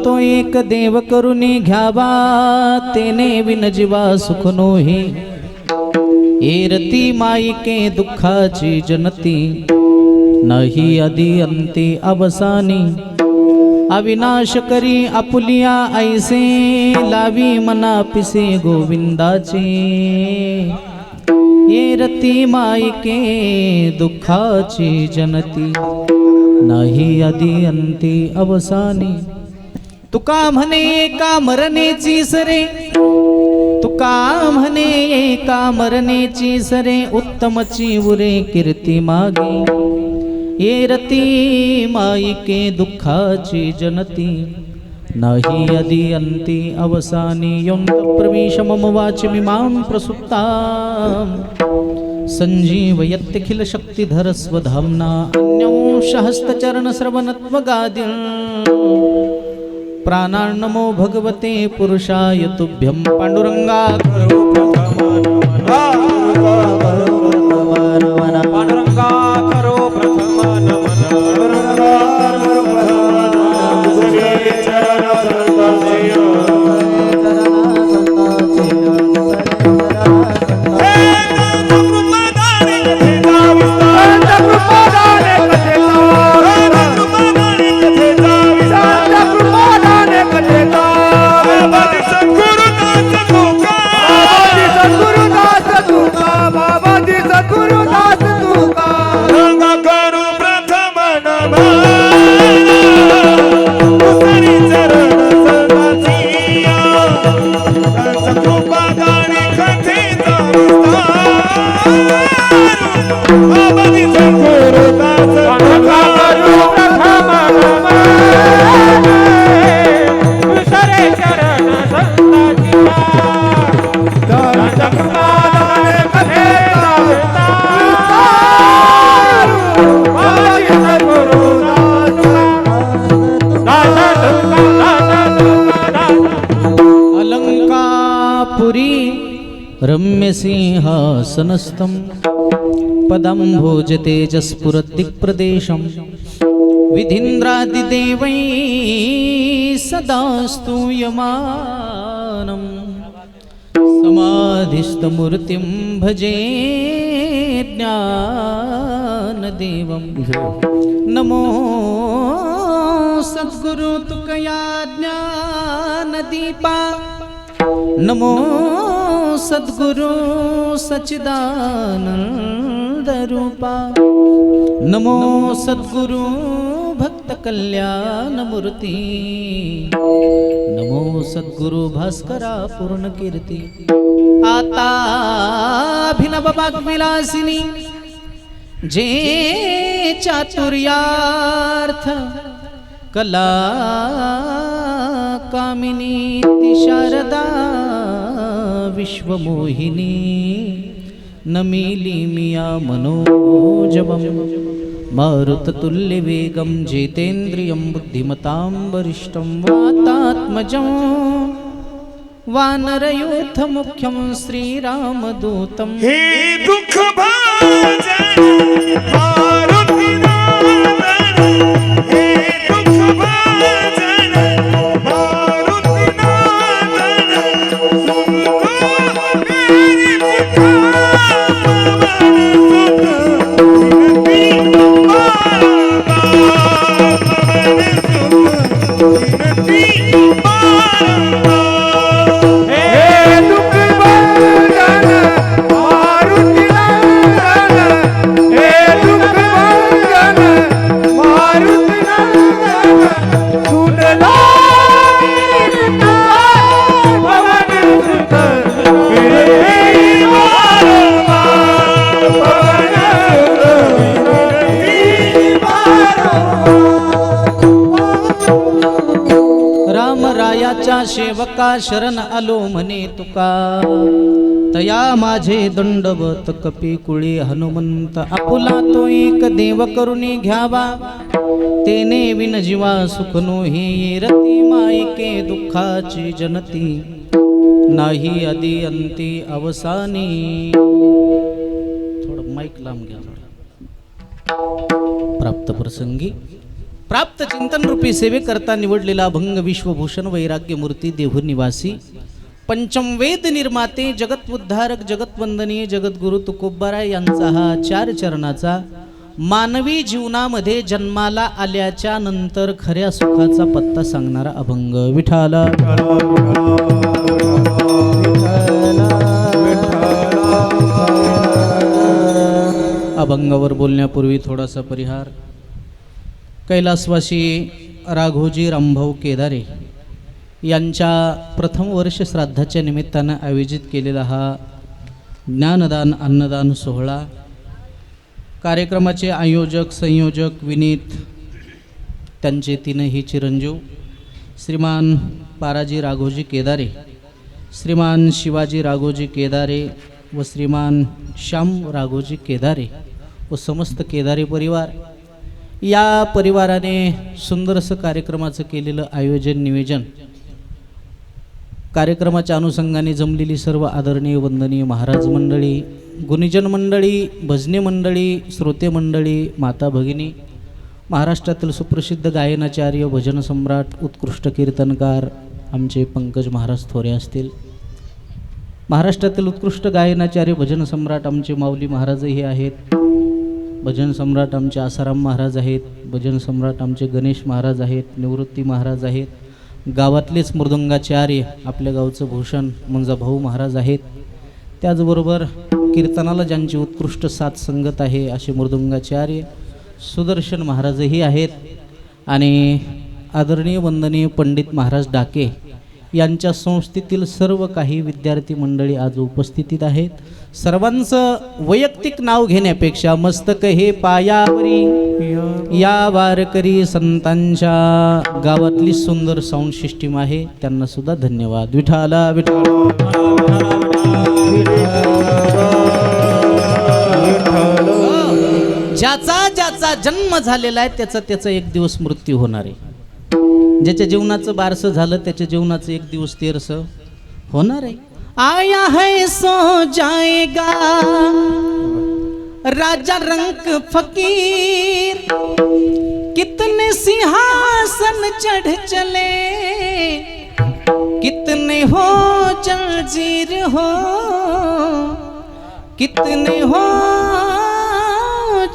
तो एक देव करुणी घ्यावा तेने विन जीवा सुख नोही एरती माईके दुःखाची जनती नाही आदि अंती अवसानी अविनाश करी आपुलिया ऐसे लावी मना पिसे गोविंदाचे एरती माईके दुःखाची जनती नाही आदि अंती अवसानी तुका म्हणे का मरणेची सरे तुका म्हणे का मरणेची सरे उत्तमची उरे कीर्ती मागे एरती माईके दुःखाची जनती नाही आदि अंती अवसानी योंत प्रविश मम वाचमिमां प्रसुप्तां संजीवयत्यखिल शक्तिधर स्वधाम्ना अन्यंशहस्तचरण श्रवणत्वगादिं प्राणार्नमो भगवते पुरुषाय तुभ्यं पांडुरंगा करो प्रथम नमन पांडुरंगा करो प्रथम नमन रम्यसिंहासनस्थं पदं भोजतेजस्फुरद्दिक्प्रदेशं विधीन्द्रादिदेवैः सदा स्तूयमानं समाधिस्थमूर्तिं भजे ज्ञानदेवं नमो सद्गुरु तुकया ज्ञानदीपा नमो सद्गुरु सच्चिदानंद रूपा नमो सद्गुरु भक्त कल्याण मूर्ति नमो सद्गुरु भास्करा पूर्ण कीर्ती आता अभिनव वाग्विलासिनी जे चातुर्यार्थ कला कामिनी शारदा विश्वमोहिनी नमिली मिया मनोजवं मारुततुल्यवेगं जितेन्द्रियं बुद्धिमतां वरिष्ठं वातात्मजं वानरयूथ मुख्यं श्रीरामदूतं हे दुःख भाजन मारुती नारायण हे दुःख भाजन मारुती नारायण सुनो मेरी पुकार रामरायाच्या सेवका शरण आलो म्हणे तुका तया माझे दंडवत कपी कुळी हनुमंत आपुला तो एक देव करुणी घ्यावा तेने विन जीवा सुख नो हे रती मायके दुःखाची जनती नाही आदी अंती अवसानी. थोडं माईक लांब घ्या. प्राप्त प्रसंगी प्राप्त चिंतन रूपी सेवेकरता निवडलेला अभंग विश्वभूषण वैराग्य मूर्ती देहू निवासी पंचम वेद निर्माते जगत उद्धारक जगत वंदनीय जगद्गुरु तुकोबाराय यांचा हा 4 चरणाचा मानवी जीवनामध्ये जन्माला आल्याच्या नंतर खऱ्या सुखाचा पत्ता सांगणारा अभंग. विठाला अभंगावर बोलण्यापूर्वी थोडासा परिहार. कैलासवासी राघोजी रामभाऊ केदारे यांच्या प्रथम वर्ष श्राद्धाच्या निमित्तानं आयोजित केलेला हा ज्ञानदान अन्नदान सोहळा. कार्यक्रमाचे आयोजक संयोजक विनीत त्यांचे तीनही चिरंजीव श्रीमान पाराजी राघोजी केदारे, श्रीमान शिवाजी राघोजी केदारे व श्रीमान श्याम राघोजी केदारे व समस्त केदारे परिवार. या परिवाराने सुंदरसं कार्यक्रमाचं केलेलं आयोजन नियोजन, कार्यक्रमाच्या अनुषंगाने जमलेली सर्व आदरणीय वंदनीय महाराज मंडळी, गुणीजन मंडळी, भजनी मंडळी, श्रोते मंडळी, माता भगिनी, महाराष्ट्रातील सुप्रसिद्ध गायनाचार्य, भजन सम्राट, उत्कृष्ट कीर्तनकार आमचे पंकज महाराज थोरे असतील, महाराष्ट्रातील उत्कृष्ट गायनाचार्य भजन सम्राट आमचे माऊली महाराजही आहेत, भजन सम्राट आमचे आसाराम महाराज आहेत, भजन सम्राट आमचे गणेश महाराज आहेत, निवृत्ती महाराज आहेत, गावातलेच मृदंगाचार्य आपल्या गावचं भूषण मंजा भाऊ महाराज आहेत, त्याचबरोबर कीर्तनाला ज्यांची उत्कृष्ट साथ संगत आहे असे मृदंगाचार्य सुदर्शन महाराजही आहेत आणि आदरणीय वंदनीय पंडित महाराज डाके यांच्या संस्थेतील सर्व काही विद्यार्थी मंडळी आज उपस्थितीत आहेत. सर्वांचं वैयक्तिक नाव घेण्यापेक्षा मस्तक हे पायावरी या वारकरी संतांच्या गावातली सुंदर साऊंड सिस्टीम आहे, त्यांना सुद्धा धन्यवाद. विठाला ज्याचा ज्याचा जन्म झालेला आहे त्याचा एक दिवस मृत्यू होणार आहे. ज्याच्या जीवनाचं बारसं झालं त्याच्या जीवनाचं एक दिवस तेरसं होणार आहे. आया है सो जाएगा राजा रंक फकीर, कितने सिंहासन चढ़ चले, कितने हो जंजीर हो, कितने हो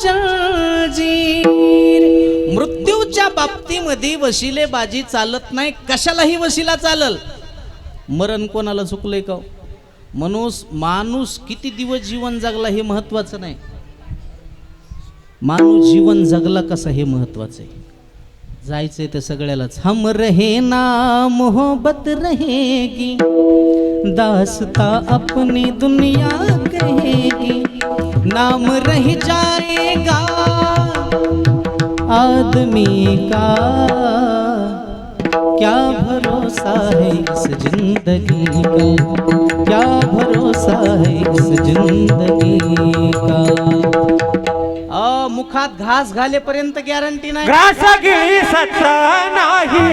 जंजीर. मृत्यूच्या बाबतीमध्ये वशिलेबाजी चालत नाही, कशालाही वशिला चालल. मरण कोणाला चुकलंय का? माणूस किती दिवस जीवन जगला हे महत्वाचं नाही, माणूस जीवन जगला कसा हे महत्वाचं आहे. जायचंय ते सगळ्यालाच. हम रहे ना मोहब्बत रहेगी, दास्ता अपनी दुनिया कहेगी, नाम रह जाएगा आदमी का, क्या भरोसा है इस जिंदगी का, क्या भरोसा है इस जिंदगी का. मुखात घास घालेपर्यंत गॅरंटी नाही. घास गिळी सत्ता नाही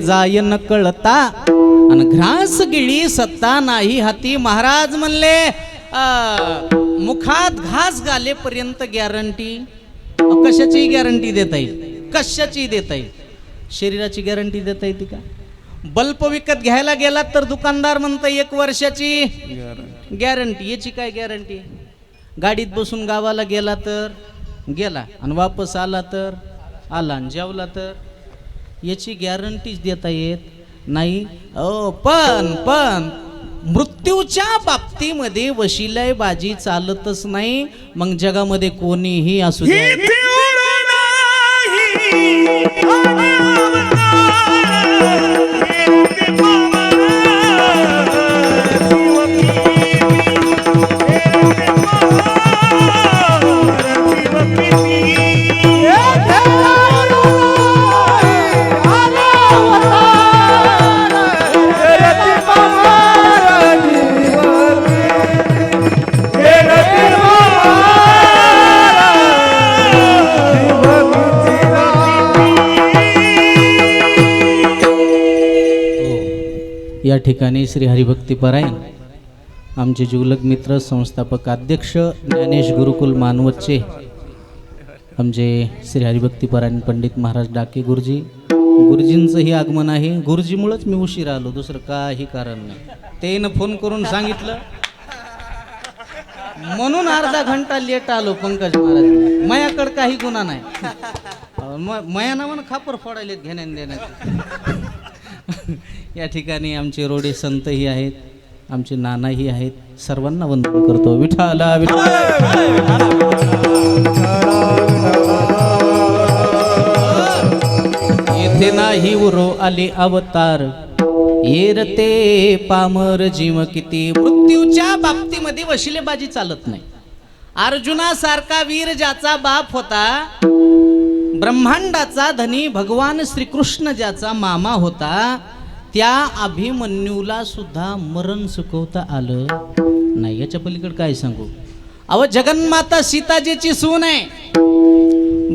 जाय न कळता आणि घ्रास गिळी सत्ता नाही हाती. महाराज म्हणले मुखात घास घालेपर्यंत गॅरंटी. कशाची गॅरंटी देता येईल? कशाची देता येईल? शरीराची गॅरंटी देता येते का? बल्ब विकत घ्यायला गेला तर दुकानदार म्हणतं 1 वर्षाची गॅरंटी. याची काय गॅरंटी? गाडीत बसून गावाला गेला तर गेला आणि वापस आला तर आला आणि जेवला तर याची गॅरंटीच देता येत नाही. पण मृत्यूच्या बाबतीमध्ये वशिलाय बाजी चालतच नाही. मग जगामध्ये कोणीही असू द्या, या ठिकाणी श्री हरिभक्तीपरायण आमचे जिवलग मित्र संस्थापक अध्यक्ष ज्ञानेश गुरुकुल मानवतचे आमचे श्री हरिभक्तीपरायण पंडित महाराज डाके गुरुजी. गुरुजींचंही आगमन आहे. गुरुजीमुळंच मी उशीर आलो, दुसरं काही कारण नाही. त्यानं फोन करून सांगितलं म्हणून अर्धा घंटा लेट आलो. पंकज महाराज मायाकडे काही गुन्हा नाही. मयाना म्हणून खापर फोडायलेत घेण्या देण्यात. या ठिकाणी आमचे रोडे संतही आहेत, आमचे नानाही आहेत. सर्वांना वंदन करतो. विठाला येथे नाही उरो आले अवतार, येरते पामर जीव किती. मृत्यूच्या बाबतीमध्ये वशिलेबाजी चालत नाही. अर्जुनासारखा वीर ज्याचा बाप होता, ब्रह्मांडाचा धनी भगवान श्रीकृष्ण ज्याचा मामा होता, त्या अभिमन्यूला सुद्धा मरण चुकवता आलं नाही. याच्या पलीकडे काय सांगू? अव जगन्माता सीताजीची सून आहे,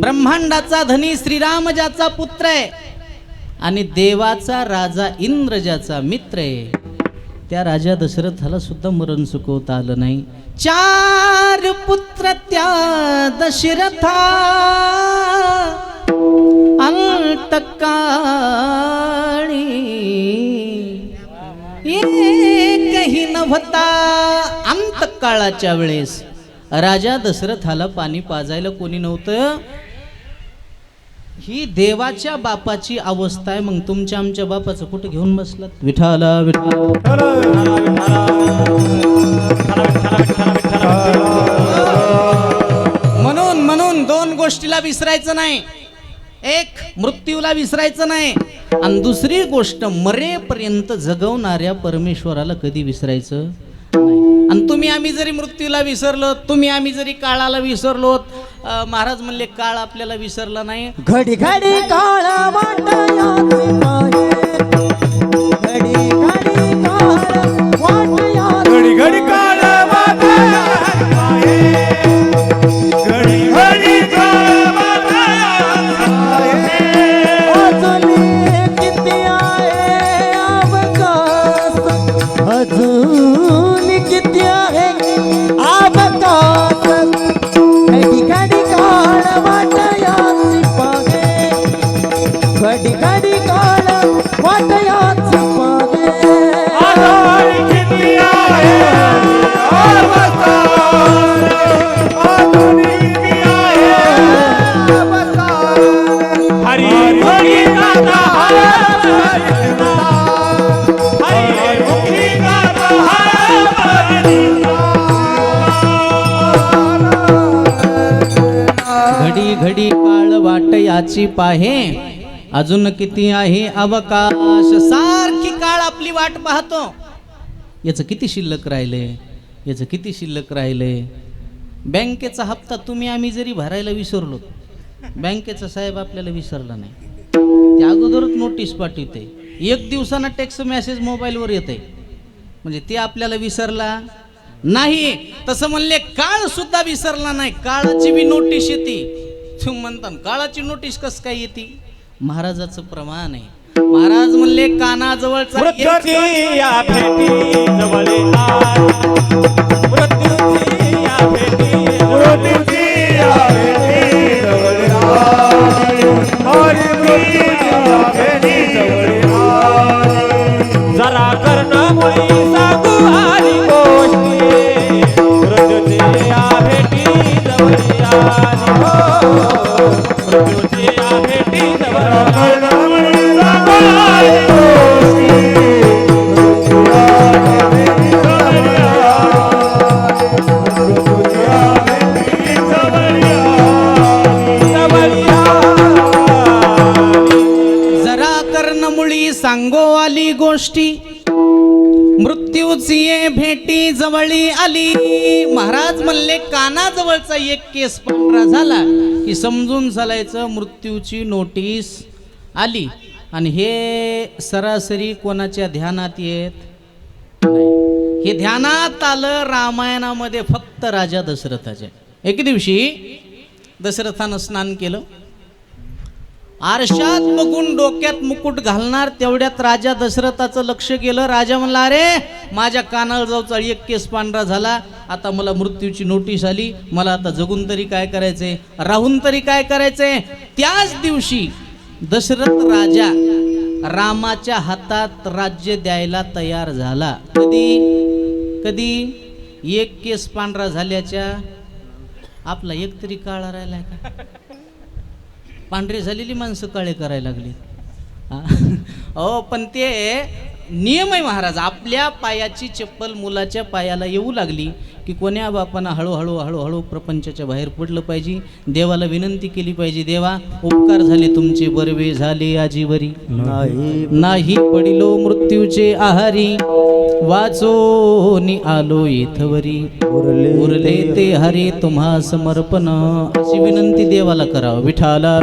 ब्रह्मांडाचा धनी श्रीराम ज्याचा पुत्र आहे आणि देवाचा राजा इंद्र ज्याचा मित्र आहे, त्या राजा दशरथाला सुद्धा मरण चुकवता आलं नाही. 4 पुत्र त्या दशरथा अंतकाळी, एकही नव्हता. अंतकाळाच्या वेळेस राजा दशरथाला पाणी पाजायला कोणी नव्हतं. ही देवाच्या बापाची अवस्था आहे. मग तुमच्या आमच्या बापाचं कुठे घेऊन बसलात? विठाला म्हणून 2 गोष्टीला विसरायचं नाही. एक, मृत्यूला विसरायचं नाही, आणि दुसरी गोष्ट मरेपर्यंत जगवणाऱ्या परमेश्वराला कधी विसरायचं नाही. आणि तुम्ही आम्ही जरी मृत्यूला विसरलो, तुम्ही आम्ही जरी काळाला विसरलो, महाराज म्हणले काळ आपल्याला विसरला नाही. घडी घडी काळ वाटया घडी घडी काळ वाटया घडी घडी काळ घडी काळ वाट याची पाहे, अजून किती आहे अवकाश. सारखी काळ आपली वाट पाहतो. याचं किती शिल्लक राहिले, याचं किती शिल्लक राहिले. बँकेचा हप्ता तुम्ही आम्ही जरी भरायला विसरलो, बँकेचा साहेब आपल्याला विसरला नाही. त्या अगोदरच नोटीस पाठवते. 1 दिवसानं टेक्स्ट मेसेज मोबाईलवर येते, म्हणजे ते आपल्याला विसरला नाही. तसं म्हणले काळ सुद्धा विसरला नाही. काळाची बी नोटीस येते. तुम्ही म्हणता काळाची नोटीस कस काय येते? महाराजाचं प्रमाण आहे. महाराज म्हणले कानाजवळचा एक मृत्यूची या भेटी जवळ आली. मृत्यूची या भेटी मृत्यूची या भेटी जवळ आली. मृत्यूची या भेटी जवळ आली. जरा कर्णमुळी सांगू आली गोष्टी. मृत्यूची या भेटी जवळ आली. मृत्यूची या भेटी जवळ आली. जरा कर्णमुळी सांगो आली गोष्टी. मृत्यूची ये भेटी जवळी आली. महाराज म्हणले कानाजवळचा एक केस पांढरा झाला की समजून चालायचं मृत्यूची नोटीस आली. आणि हे सरासरी कोणाच्या ध्यानात येत नाही. हे ध्यानात आलं रामायणामध्ये फक्त राजा दशरथाच्या. एक दिवशी दशरथानं स्नान केलं. आरशात बघून डोक्यात मुकुट घालणार तेवढ्यात राजा दशरथाचं लक्ष गेलं. राजा म्हणला, अरे माझ्या कानाला जाऊचा एक केस पांढरा झाला. आता मला मृत्यूची नोटीस आली. मला आता जगून तरी काय करायचंय, राहून तरी काय करायचंय. त्याच दिवशी दशरथ राजा रामाच्या हातात राज्य द्यायला तयार झाला. कधी एक केस पांढरा झाल्याच्या आपला एक तरी काळा राहिलाय का? पांढरे झालेली माणसं काळे करायला लागली. हो, पण ते नियम आहे महाराज. आपल्या पायाची चप्पल मुलाच्या पायाला येऊ लागली की कोण्या बापानं हळूहळू हळूहळू प्रपंचाच्या बाहेर पडलं पाहिजे. देवाला विनंती केली पाहिजे, देवा उपकार झाले तुमचे, बरवे झाले आजीवरी. नाही पडिलो मृत्यूचे आहारी, वाचोनी आलो येथवरी. उरले ते हरी तुम्हा समर्पण. अशी विनंती देवाला करावं. विठाला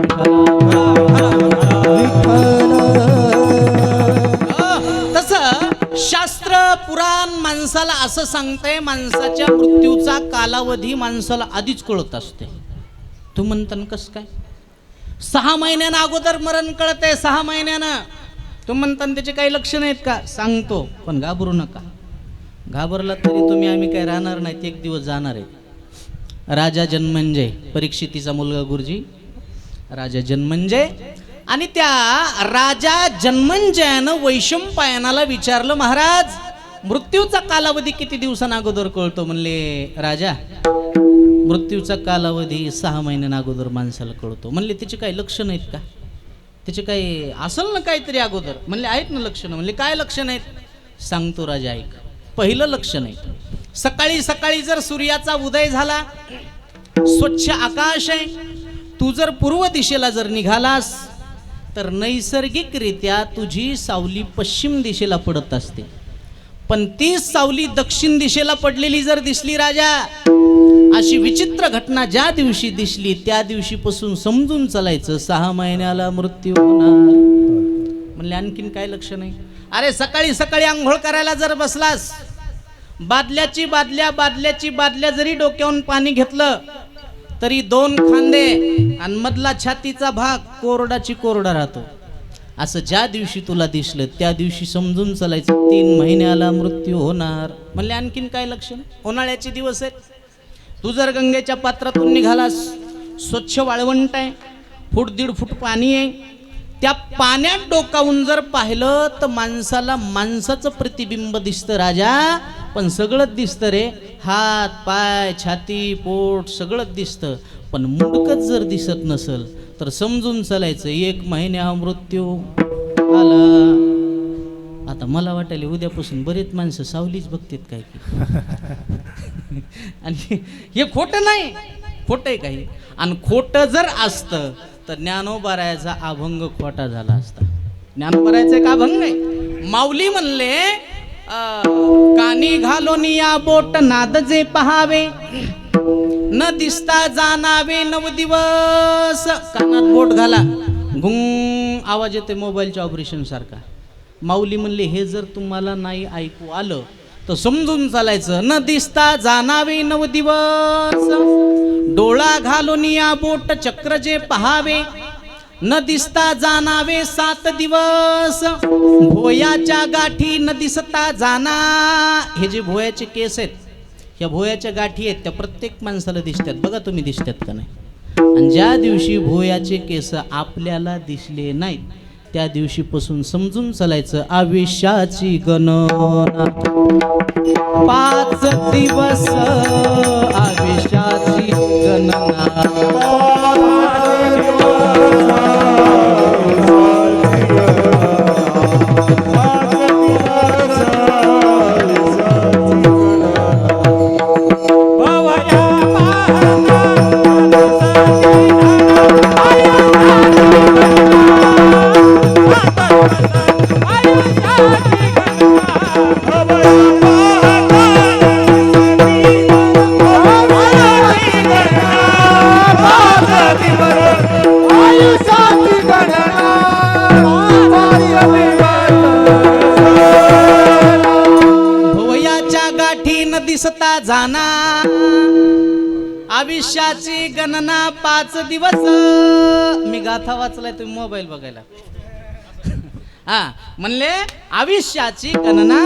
शास्त्र पुराण माणसाला असं सांगतंय, माणसाच्या मृत्यूचा कालावधी माणसाला आधीच कळत असते. तू म्हणता कसं काय? 6 महिन्यानं अगोदर मरण कळतंय. 6 महिन्यानं. तू म्हणता त्याचे काही लक्षण आहेत का? सांगतो, पण घाबरू नका. घाबरला तरी तुम्ही आम्ही काय राहणार नाहीत, एक दिवस जाणार आहे. राजा जन्मंजय, परीक्षितीचा मुलगा गुरुजी, राजा जन्मंजय. आणि त्या राजा जन्मंजयानं वैशंपायनाला विचारलं, महाराज मृत्यूचा कालावधी किती दिवसांना अगोदर कळतो? म्हणले, राजा मृत्यूचा कालावधी 6 महिन्यांना अगोदर माणसाला कळतो. म्हणले, त्याचे काही लक्षण आहेत का? त्याचे काही असेल ना काहीतरी अगोदर? म्हणले, आहेत ना लक्षणं. म्हणले, काय लक्षण आहेत? सांगतो राजा, ऐक. पहिलं लक्षण आहे, सकाळी सकाळी जर सूर्याचा उदय झाला, स्वच्छ आकाश आहे, तू जर पूर्व दिशेला जर निघालास तर नैसर्गिकरित्या तुझी सावली पश्चिम दिशेला पडत असते. पण ती सावली दक्षिण दिशेला पडलेली जर दिसली राजा, अशी विचित्र घटना ज्या दिवशी दिसली त्या दिवशीपासून समजून चालायचं 6 महिन्याला मृत्यू होणार. म्हणले, आणखीन काय लक्ष नाही? अरे सकाळी सकाळी आंघोळ करायला जर बसलास, बादल्याची बादल्या जरी डोक्यावरून पाणी घेतलं तरी 2 खांदे आणि मधला छातीचा भाग कोरडाची कोरडा राहतो. असं ज्या दिवशी तुला दिसलं त्या दिवशी समजून चालायचं 3 महिन्याला मृत्यू होणार. म्हणले, आणखीन काय लक्षण? उन्हाळ्याचे दिवस आहेत, तू जर गंगेच्या पात्रातून निघालास, स्वच्छ वाळवंट आहे, 1.5 फूट पाणी आहे, त्या पाण्यात डोकावून जर पाहिलं तर माणसाला माणसाचं प्रतिबिंब दिसतं राजा. पण सगळंच दिसतं रे, हात पाय छाती पोट सगळंच दिसतं. पण मुंडकच जर दिसत नसल तर समजून चालायचं 1 महिन्या मृत्यू आला. आता मला वाटायला उद्यापासून बरेच माणसं सावलीच बघतात काय की. आणि हे खोटं नाही, खोटं आहे काही. आणि खोटं जर असतं तर ज्ञानोबारायाचा अभंग खोटा झाला असता. ज्ञानोबारायाचा एक अभंग आहे. माऊली म्हणले, कानी घालून या बोट नाद जे पहावे, न दिसता जाणावे 9 दिवस. कानात बोट घाला, गुंग आवाज येते मोबाईलच्या ऑपरेशन सारखा. माऊली म्हणले, हे जर तुम्हाला नाही ऐकू आलं तर समजून चालायचं न दिसता जाणावे 9 दिवस. डोळा घालून या बोट चक्र जे पहावे, न दिसता जाणावे 7 दिवस, भोयाच्या गाठी न दिसता जाना. हे जे भोयाचे केस आहेत, ह्या भोयाच्या गाठी आहेत, त्या प्रत्येक माणसाला दिसतात. बघा तुम्ही दिसतात का नाही. आणि ज्या दिवशी भोयाचे केस आपल्याला दिसले नाहीत, त्या दिवशीपासून समजून चालायचं आयुष्याची गणना 5 दिवस, आयुष्याची गणना. दिसता जाना आयुष्याची गणना 5 दिवस. मी गाथा वाचलाय, तुम्ही मोबाईल बघायला. हा म्हणले आयुष्याची गणना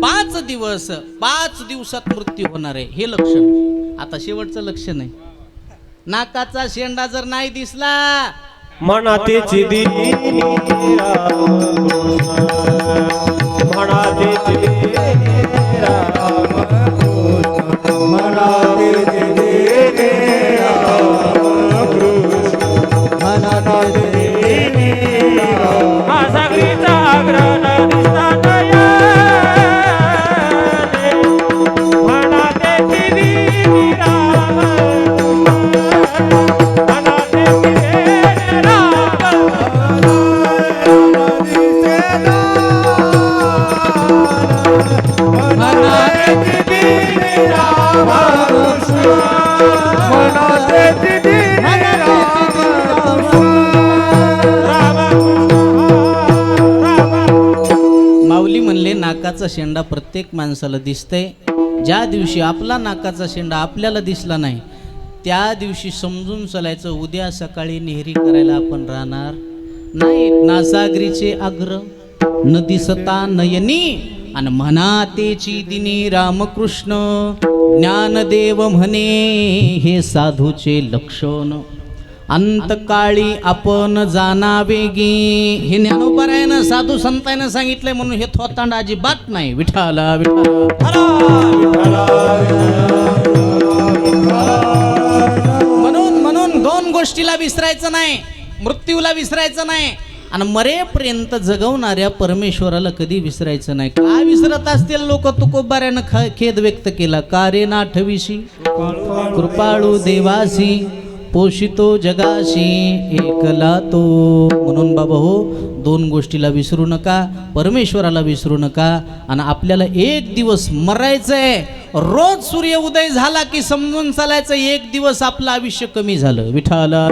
5 दिवस, 5 दिवसात मृत्यू होणार आहे, हे लक्षण. आता शेवटचं लक्षण आहे, नाकाचा शेंडा जर नाही दिसला, मनातेची दिनी माऊली म्हणले नाकाचा शेंडा प्रत्येक माणसाला दिसतंय. ज्या दिवशी आपला नाकाचा शेंडा आपल्याला दिसला नाही, त्या दिवशी समजून चालायचं उद्या सकाळी नेहरी करायला आपण राहणार नाही. नासागरीचे आग्र न दिसता नयनी, आणि म्हणा तेची दिनी रामकृष्ण. ज्ञानदेव म्हणे हे साधूचे लक्षण, अंतकाळी आपण जाणावेगी. हे ज्ञानोबरायानं साधू संतांना सांगितलंय, म्हणून हे थोतांड अजिबात नाही. विठाला विठाला. म्हणून 2 गोष्टीला विसरायचं नाही, मृत्यूला विसरायचं नाही, आणि मरेपर्यंत जगवणाऱ्या परमेश्वराला कधी विसरायचं नाही. का विसरत असतील लोक? तुकोबाऱ्यानं खेद व्यक्त केला. का रे नाठविशी कृपाळू देवासी, पोषितो जगाशी एकला तो. म्हणून बाबा हो, 2 गोष्टीला विसरू नका, परमेश्वराला विसरू नका. आणि आपल्याला एक दिवस मरायचंय. रोज सूर्य उदय झाला की समजून चालायचं 1 दिवस आपलं आयुष्य कमी झालं. विठाला.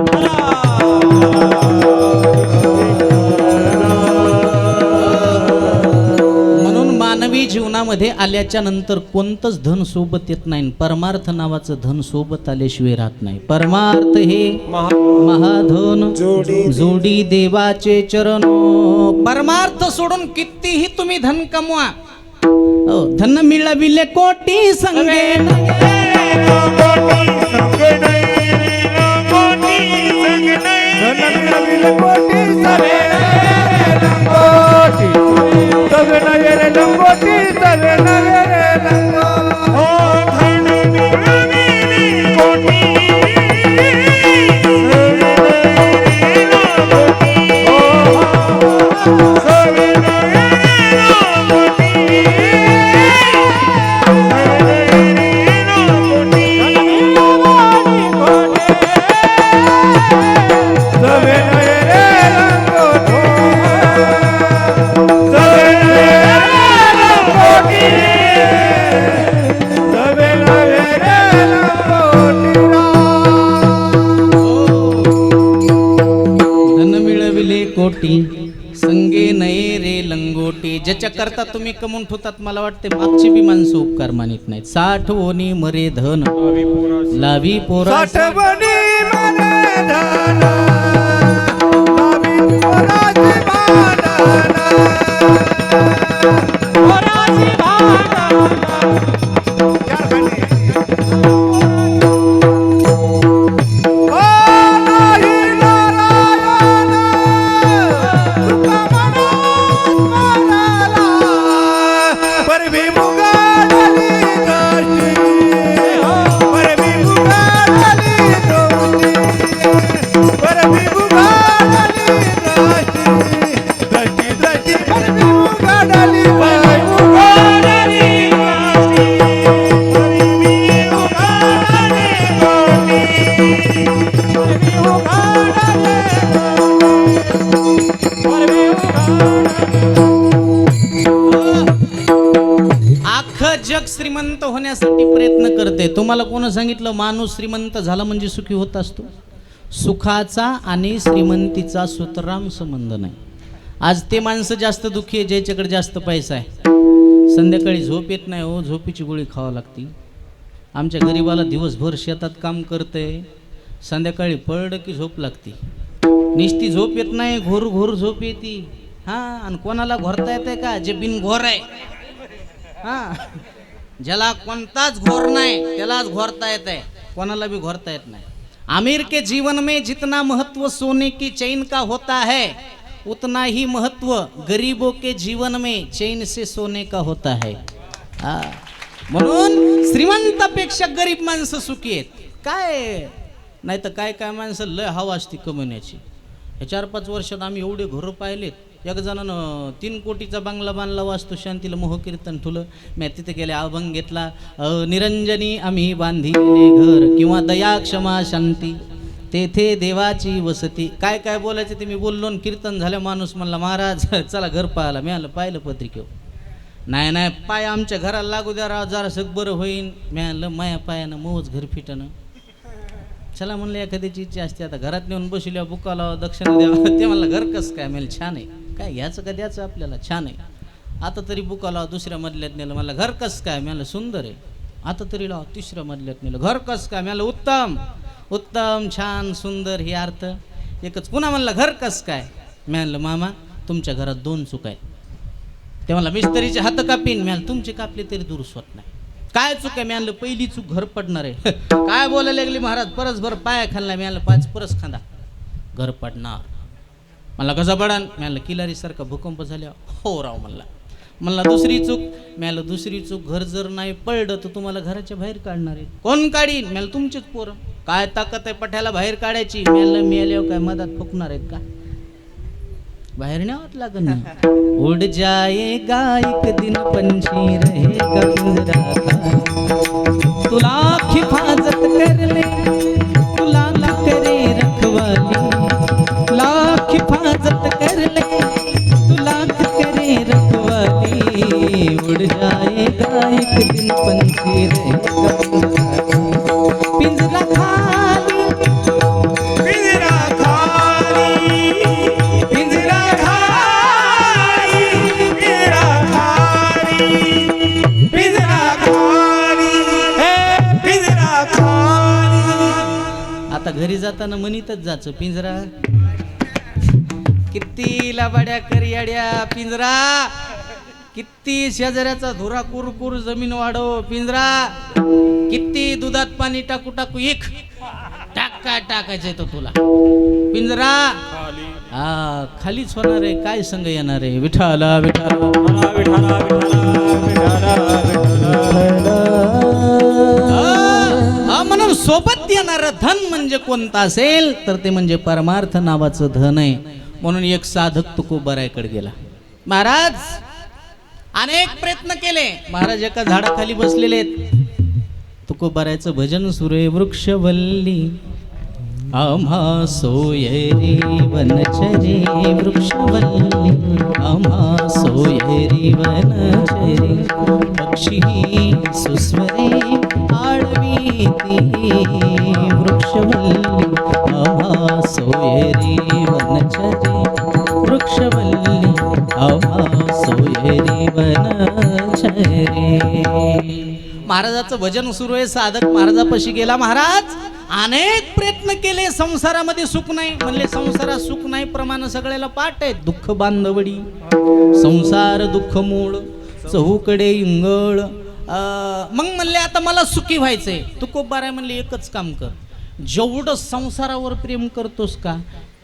म्हणून मानवी जीवनामध्ये आल्याच्या नंतर कोणतंच धन सोबत येत नाही. परमार्थ नावाचं धन सोबत आल्याशिवाय राहत नाही. परमार्थ हे महाधन जोडी देवाचे चरण. परमार्थ सोडून कितीही तुम्ही धन कमवा, धन मिळविले कोटी संगे, संगे नये रे लंगोटी. ज्याच्या करता तुम्ही कमवून ठेवतात, मला वाटते मागची बी माणसं उपकार मानित नाहीत. 60 वनी मरे धन लावी पोरा, 60 वनी मरे धन श्रीमंत होण्यासाठी प्रयत्न करते. तुम्हाला कोण सांगितलं माणूस श्रीमंत झाला म्हणजे सुखी होत असतो? सुखाचा आणि श्रीमंतीचा सुतराम संबंध नाही. आज ते माणसं जास्त दुःखी आहे ज्याच्याकडे जास्त पैसा आहे. संध्याकाळी झोप येत नाही हो, झोपेची गोळी खावा लागती. आमच्या गरीबाला दिवसभर शेतात काम करते, संध्याकाळी पडलं की झोप लागते. निस्ती झोप येत नाही, घोर घोर झोप येते. हां, आणि कोणाला घोरता येते का? जे बिनघोर आहे. हां, ज्याला कोणताच घोर नाही त्यालाच घोरता येत आहे, कोणाला भी घोरता येत नाही. आमिर के जीवन में जितना महत्व सोने की चैन का होता है, उतना ही महत्व गरीबों के जीवन में चैन से सोने का होता है. म्हणून श्रीमंतापेक्षा गरीब माणसं सुखी आहेत. काय नाही तर काय काय माणसं लय हवा असते कमवण्याची. या 4-5 वर्षात आम्ही एवढे घरं पाहिलेत. एक जणानं 3 कोटीचा बंगला बांधला, वास्तू शांतीला मोह कीर्तन ठुलं. मी तिथे गेले, अभंग घेतला. निरंजनी आम्ही बांधिले घर, किंवा दया क्षमा शांती तेथे देवाची वसती. काय काय बोलायचं ते मी बोललो. कीर्तन झालं. माणूस म्हणला, महाराज चला घर पाहायला. मी आलं, पाहिलं पत्रिकेवर. नाही नाही, पाय आमच्या घराला लागू द्या राव, जरासं बरं होईन. मी आणलं, माया पायानं मोज घर फिटणं. चला म्हणलं, एखाद्याची इच्छा असते. आता घरात नेऊन बसल्या, बुका लावा, दक्षिणा द्यावा. ते म्हणलं, घर कसं काय? मला छान आहे. काय घ्यायचं का द्यायचं आपल्याला? छान आहे. आता तरी बुका लावा. दुसऱ्या मधल्यात नेलं. मला घर कसं काय? मला सुंदर आहे. आता तरी लावा. तिसऱ्या मधल्यात नेलं. घर कसं काय? मला उत्तम. उत्तम, छान, सुंदर हे अर्थ एकच. पुन्हा म्हणलं, घर कसं काय? मी म्हणलं, मामा तुमच्या घरात 2 चूक आहेत. ते म्हणला, मिस्त्रीचे हात कापीन. मी म्हणलं, तुमचे कापले तरी दुरुस्त होत नाही. काय चूक आहे? मी आणलं, पहिली चूक घर पडणार आहे. काय बोलायला लागली महाराज? परसभर पाया खाल्ला. मी आणलं, 5 परस खांदा, घर पडणार. मला कसं पडान? मी आणलं, किलारीसारखा भूकंप झाल्या. हो राव म्हणला. म्हणला, दुसरी चूक? मी आणलं, दुसरी चूक, घर जर नाही पडलं तर तुम्हाला घराच्या बाहेर काढणार आहे. कोण काढीन? मी आणलं, तुमचेच पोरं. काय ताकद आहे पठ्याला बाहेर काढायची? मी आणलं, मी आल्यावर काय मधात फुकणार आहेत का? बाहेर न्यावत लागन ना. उड जाएगा एक दिन पंछी रहेगा पिंजरा खाली, तुला हिफाजत कर ले, तुला करे रखवाली, लाख हिफाजत कर ले, तुला करे रखवाली. उड़ जाएगा एक दिन पंछी रहेगा पिंजरा खाली, पिंजरा खाली, पिंजरा खाली, पिंजरा खाली, पिंजरा खाली, पिंजरा खाली. आता घरी जाताना म्हणीतच जायचं, पिंजरा किती लाबाड्या करियाड्या पिंजरा, किती शेजाऱ्याचा धुरा कुरकुर जमीन वाढव पिंजरा, किती दुधात पाणी टाकू टाकू एक काय टाकायचंय तो तुला पिंजरा. हा खालीच होणार आहे. काय संग येणार आहे? विठाला विठाला विठाला, विठाला, विठाला. म्हणून सोबत येणार धन म्हणजे कोणता असेल तर ते म्हणजे परमार्थ नावाचं धन आहे. म्हणून एक साधक तुकोबारायकडे गेला. महाराज अनेक प्रयत्न केले. महाराज एका झाडाखाली बसलेले आहेत. तुकोबारायचं भजन सुरू आहे. वृक्षवल्ली आम्हा सोयरी वनचरी, वृक्षवल्ली आम्हा सोयरी वनचरी, पक्षी सुस्वरे आळवीती, वृक्षवल्ली आम्हा सोयरी वनचरी, वृक्षवल्ली आम्हा सोयरी वनचरी. महाराजाचं भजन सुरू आहे. साधक महाराजापाशी गेला. महाराज अनेक प्रयत्न केले, संसारामध्ये सुख नाही. म्हणले, संसारात सुख नाही प्रमाण सगळ्याला पाठ आहे. दुःख बांधवडी संसार दुःख मूळ, चहूकडे इंगळ. मग म्हणले, आता मला सुखी व्हायचंय. तुकोबाराय म्हणले, एकच काम कर. जेवढं संसारावर प्रेम करतोस का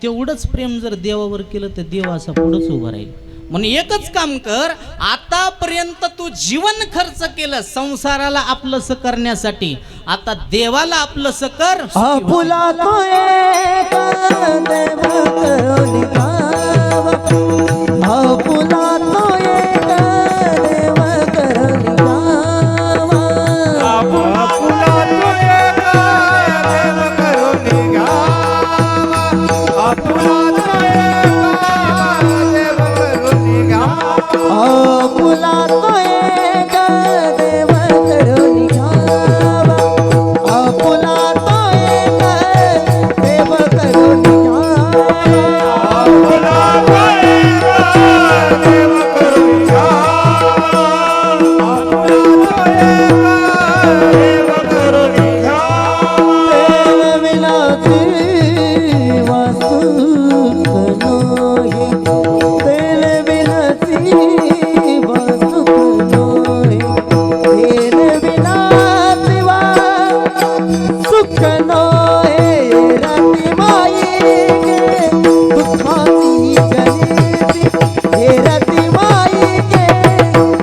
तेवढंच प्रेम जर देवावर केलं तर देव असा पुढंच उभा राहील. म्हणून एकच काम कर. आतापर्यंत तू जीवन खर्च केलं संसाराला आपलंसं करण्यासाठी, आता देवाला आपलंसं कर. आपुला तो एक देव करुणी गावा, आपुला तो एक देव करुणी गावा, आपुला तो एक देव करुणी गावा, आपुला तो एक देव करुणी गावा, आपुला तो एक देव करुणी देव करुणी घ्यावा तेल विनाची वासुक नोहे तेल विनाची वासुक नोहे तेल विनाची वासुक नोहे राती माई गे दुःखाची जनिती हे राती माई गे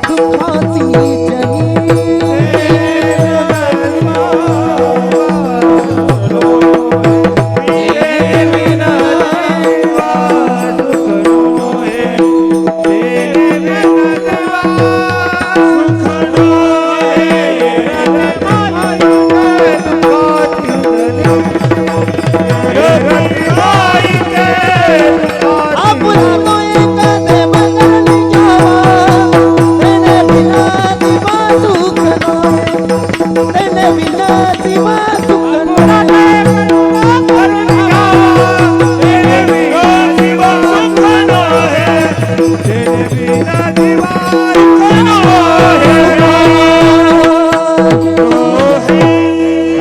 दुःखाची जनिती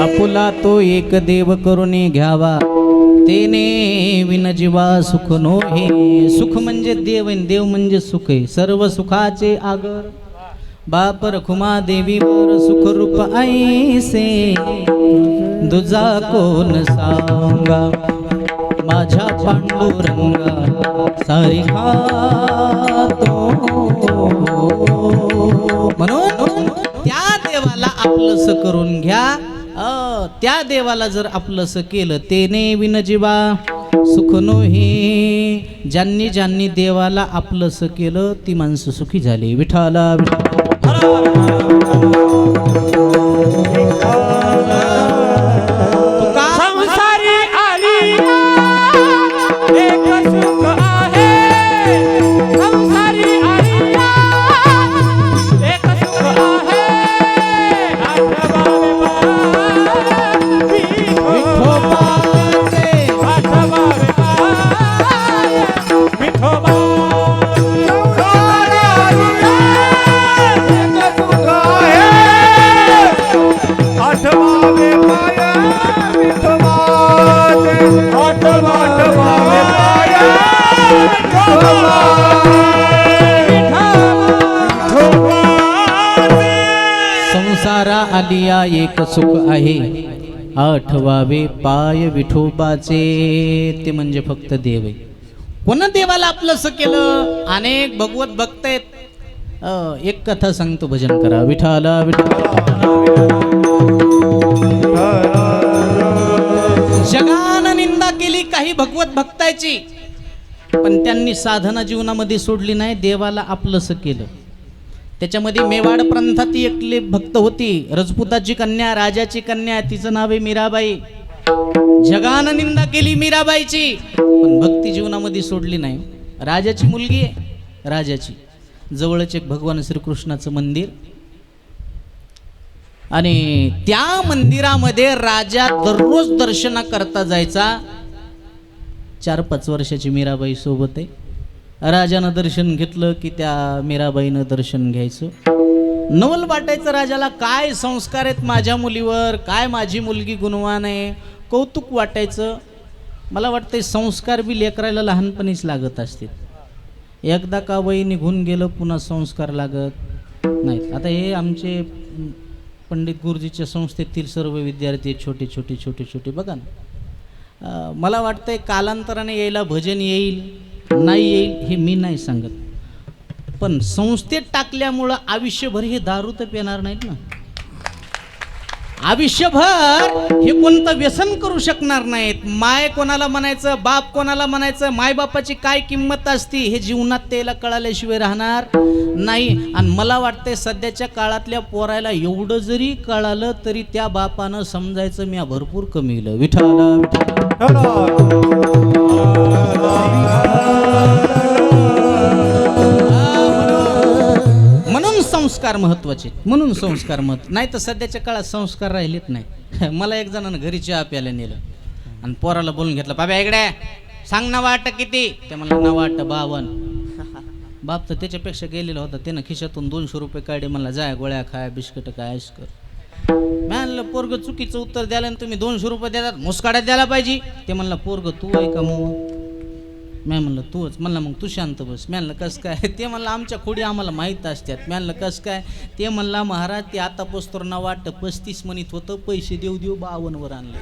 आपुला तो एक देव करुणी घ्यावा तेने विन जीवा सुख नोहे सुख म्हणजे देव आणि देव म्हणजे सुख आहे सर्व सुखाचे आगर बाप रखुमा देवीवर सुख रूप ऐसे दुजा कोण सांगा माझ्या पांडुरंगा सारिखा तो म्हणून त्या देवाला आपलंस करून घ्या त्या देवाला जर आपलंस केलं तेने विनजीवा सुख नोहे ज्यांनी ज्यांनी देवाला आपलंस केलं ती माणसं सुखी झाली विठाला संसारी आली एक सुख आहे संसारी आली एक सुख आहे संसारा आलिया एक सुख आहे आठवावे पाय विठोबाचे ते म्हणजे फक्त देव आहे कोण देवाला आपलंस केलं अनेक भगवत भक्त आहेत एक कथा सांगतो भजन करा विठाला जगानं निंदा केली काही भगवत भक्ताची पण त्यांनी साधना जीवनामध्ये सोडली नाही देवाला आपलंस केलं त्याच्यामध्ये मेवाड प्रांतात एकले भक्त होती रजपुताची कन्या राजाची कन्या तिचं नाव आहे मीराबाई जगानं निंदा केली मीराबाईची पण भक्ती जीवनामध्ये सोडली नाही राजाची मुलगी आहे राजाची जवळच एक भगवान श्रीकृष्णाचं मंदिर आणि त्या मंदिरामध्ये राजा दररोज दर्शना करता जायचा 4-5 वर्षाची मीराबाई सोबत आहे राजानं दर्शन घेतलं की त्या मीराबाईनं दर्शन घ्यायचं नवल वाटायचं राजाला काय संस्कार आहेत माझ्या मुलीवर काय माझी मुलगी गुणवान आहे कौतुक वाटायचं मला वाटतं संस्कार बी लेकरायला लहानपणीच लागत असतील एकदा का वय निघून गेलं पुन्हा संस्कार लागत नाहीत आता हे आमचे पंडित गुरुजीच्या संस्थेतील सर्व विद्यार्थी छोटे छोटे छोटे छोटे बघा ना मला वाटतंय कालांतराने यायला भजन येईल नाही येईल हे मी नाही सांगत पण संस्थेत टाकल्यामुळं आयुष्यभर हे दारू तर पिणार नाहीत ना आयुष्यभर हे कोणतं व्यसन करू शकणार नाहीत माय कोणाला म्हणायचं बाप कोणाला म्हणायचं मायबापाची काय किंमत असती हे जीवनात त्याला कळाल्याशिवाय राहणार नाही आणि मला वाटतंय सध्याच्या काळातल्या पोरायला एवढं जरी कळालं तरी त्या बापानं समजायचं मी भरपूर कमीलं विठाला म्हणून संस्कार महत्वाचे म्हणून संस्कार नाही तर सध्याच्या काळात संस्कार राहिलेत नाही मला एक जणांना घरी चहा प्यायला नेलं आणि पोराला बोलून घेतलं बाबा इकडे सांग ना वाट किती ते म्हणलं ना वाट 52 बाप तर त्याच्यापेक्षा गेलेला होता त्यानं खिशातून 200 रुपये काढे म्हणला जाय गोळ्या खाय बिस्किट काय ऐश कर मी म्हणलं पोरग चुकीचं उत्तर द्यायला आणि तुम्ही 200 रुपये देतात, मुस्काड्यात द्यायला पाहिजे. ते म्हणलं पोरग तू आहे का मग? मी म्हणलं तूच. म्हणलं मग तू शांत बस. मी म्हणलं कसं काय? ते म्हणलं आमच्या खोडी आम्हाला माहीत असतात. मी म्हणलं कसं काय? ते म्हणला महाराज ते आता पोस्तोर ना वाटतं 35 म्हणत होतं, पैसे देऊ देऊ 52 वर आणले.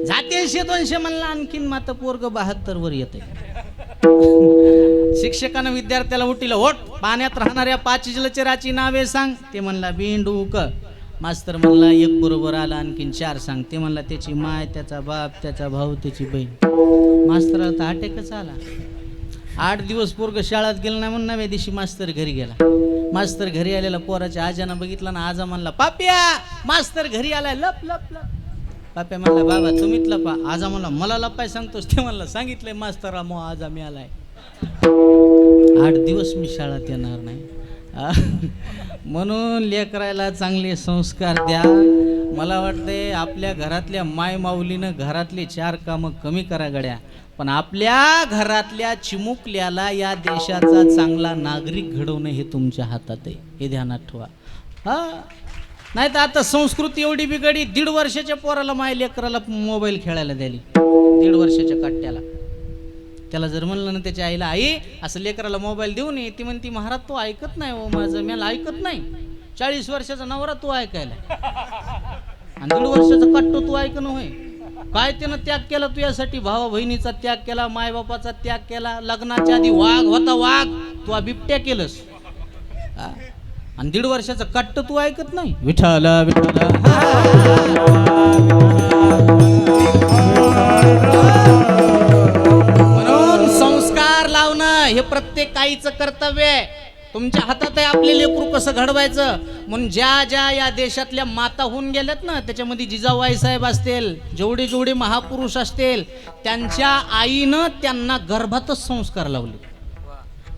जाते 100-200 म्हणलं, आणखीन माता पोरग 72 वर येते. शिक्षकानं विद्यार्थ्याला उठीला, ओट पाण्यात राहणाऱ्या 5 जलचराची नावे सांग. ते म्हणला बेंडूक. मास्तर म्हणला 1 बरोबर आला, आणखीन 4 सांग. ते म्हणला त्याची माय, त्याचा बाप, त्याचा भाऊ, त्याची बहीण. मास्तराला तर अटॅकच आला. 8 दिवस पोरग शाळेत गेलं नाही म्हणून 9व्या दिवशी मास्तर घरी गेला. मास्तर घरी आलेला पोराच्या आजानं बघितला ना, आजा म्हणला पाप्या मास्तर घरी आलाय, लप लप लप. पाप्या म्हणला बाबा तुम्हीच लपा. आजा म्हणला मला लपाय सांगतोस? ते म्हणला सांगितलंय मास्तरा मग आजा मी आलाय. 8 दिवस मी शाळेत येणार नाही. म्हणून लेकरायला चांगले संस्कार द्या. मला वाटते आपल्या घरातल्या माय माऊलीनं घरातले 4 कामं कमी करा गड्या, पण आपल्या घरातल्या चिमुकल्याला या देशाचा चांगला नागरिक घडवणं हे तुमच्या हातात आहे, हे ध्यानात ठेवा. नाही तर आता संस्कृती एवढी बिघडी, 1.5 वर्षाच्या पोराला माय लेकराला मोबाईल खेळायला द्याली. 1.5 वर्षाच्या कट्ट्याला. त्याला जर म्हणलं ना त्याच्या आईला, आई असं लेकराला मोबाईल देऊ नये, ती म्हणती महाराज तो ऐकत नाही हो माझं, मला ऐकत नाही. 40 वर्षाचा नवरा तू ऐकायला आणि 1.5 वर्षाचा कट्टो तू ऐकणं होय. काय त्यानं त्याग केला तुझ्यासाठी? भावा बहिणीचा त्याग केला, मायबापाचा त्याग केला. लग्नाच्या आधी वाघ होता वाघ, तू बिबट्या केलंस. आणि 1.5 वर्षाचा कट्ट तू ऐकत नाही. विठाला विठाला संस्कार लावणं हे प्रत्येक आईचं कर्तव्य आहे. तुमच्या हातात आहे आपले लेकरू कसं घडवायचं. म्हणून ज्या ज्या या देशातल्या माता होऊन गेल्यात ना, त्याच्यामध्ये जिजाबाई साहेब असतील, जेवढे जेवढे महापुरुष असतील, त्यांच्या आईनं त्यांना गर्भातच संस्कार लावले.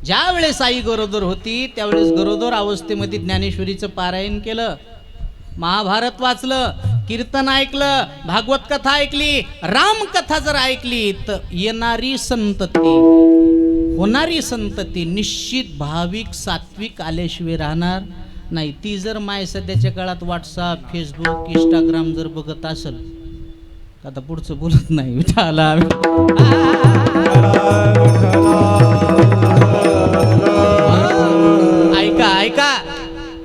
ज्या वेळेस आई गरोदर होती त्यावेळेस गरोदर अवस्थेमध्ये ज्ञानेश्वरीचं पारायण केलं, महाभारत वाचलं, कीर्तन ऐकलं, भागवत कथा ऐकली, रामकथा जर ऐकली तर येणारी संतती, होणारी संतती निश्चित भाविक सात्विक आल्याशिवाय राहणार नाही. ती जर माय सध्याच्या काळात व्हॉट्सअप, फेसबुक, इंस्टाग्राम जर बघत असेल, आता पुढचं बोलत नाही. विठाला ऐका ऐका,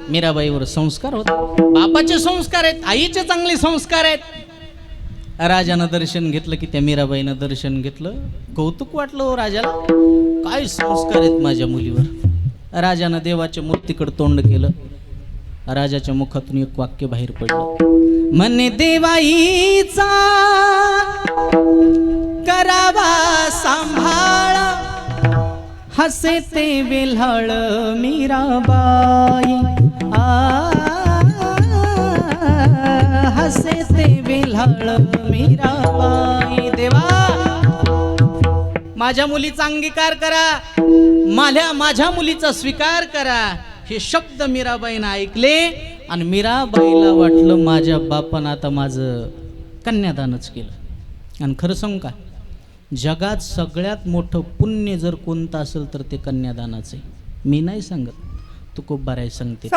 मीराबाईवर संस्कार होते, बापाचे संस्कार आहेत, आईचे चांगले संस्कार आहेत. राजानं दर्शन घेतलं की त्या मीराबाईनं दर्शन घेतलं, कौतुक वाटलं हो राजाला, काय संस्कार आहेत माझ्या मुलीवर. राजानं देवाच्या मूर्तीकडे तोंड केलं. राजाच्या मुखातून एक वाक्य बाहेर पडलं, म्हणे देवाईचा करावा सांभाळ, हसे ते वेल्हाळ मीराबाई, हसे ते वेल्हाळ मीराबाई. देवा माझ्या मुलीचा अंगीकार करा, माझ्या मुलीचा स्वीकार करा. हे शब्द मीराबाईनं ऐकले आणि मीराबाईला वाटलं माझ्या बापानं आता माझं कन्यादानच केलं. आणि खरं सांगू का, जगात सगळ्यात मोठं पुण्य जर कोणतं असेल तर ते कन्यादानाचं आहे. मी नाही सांगत, तू खूप बराय सांगते.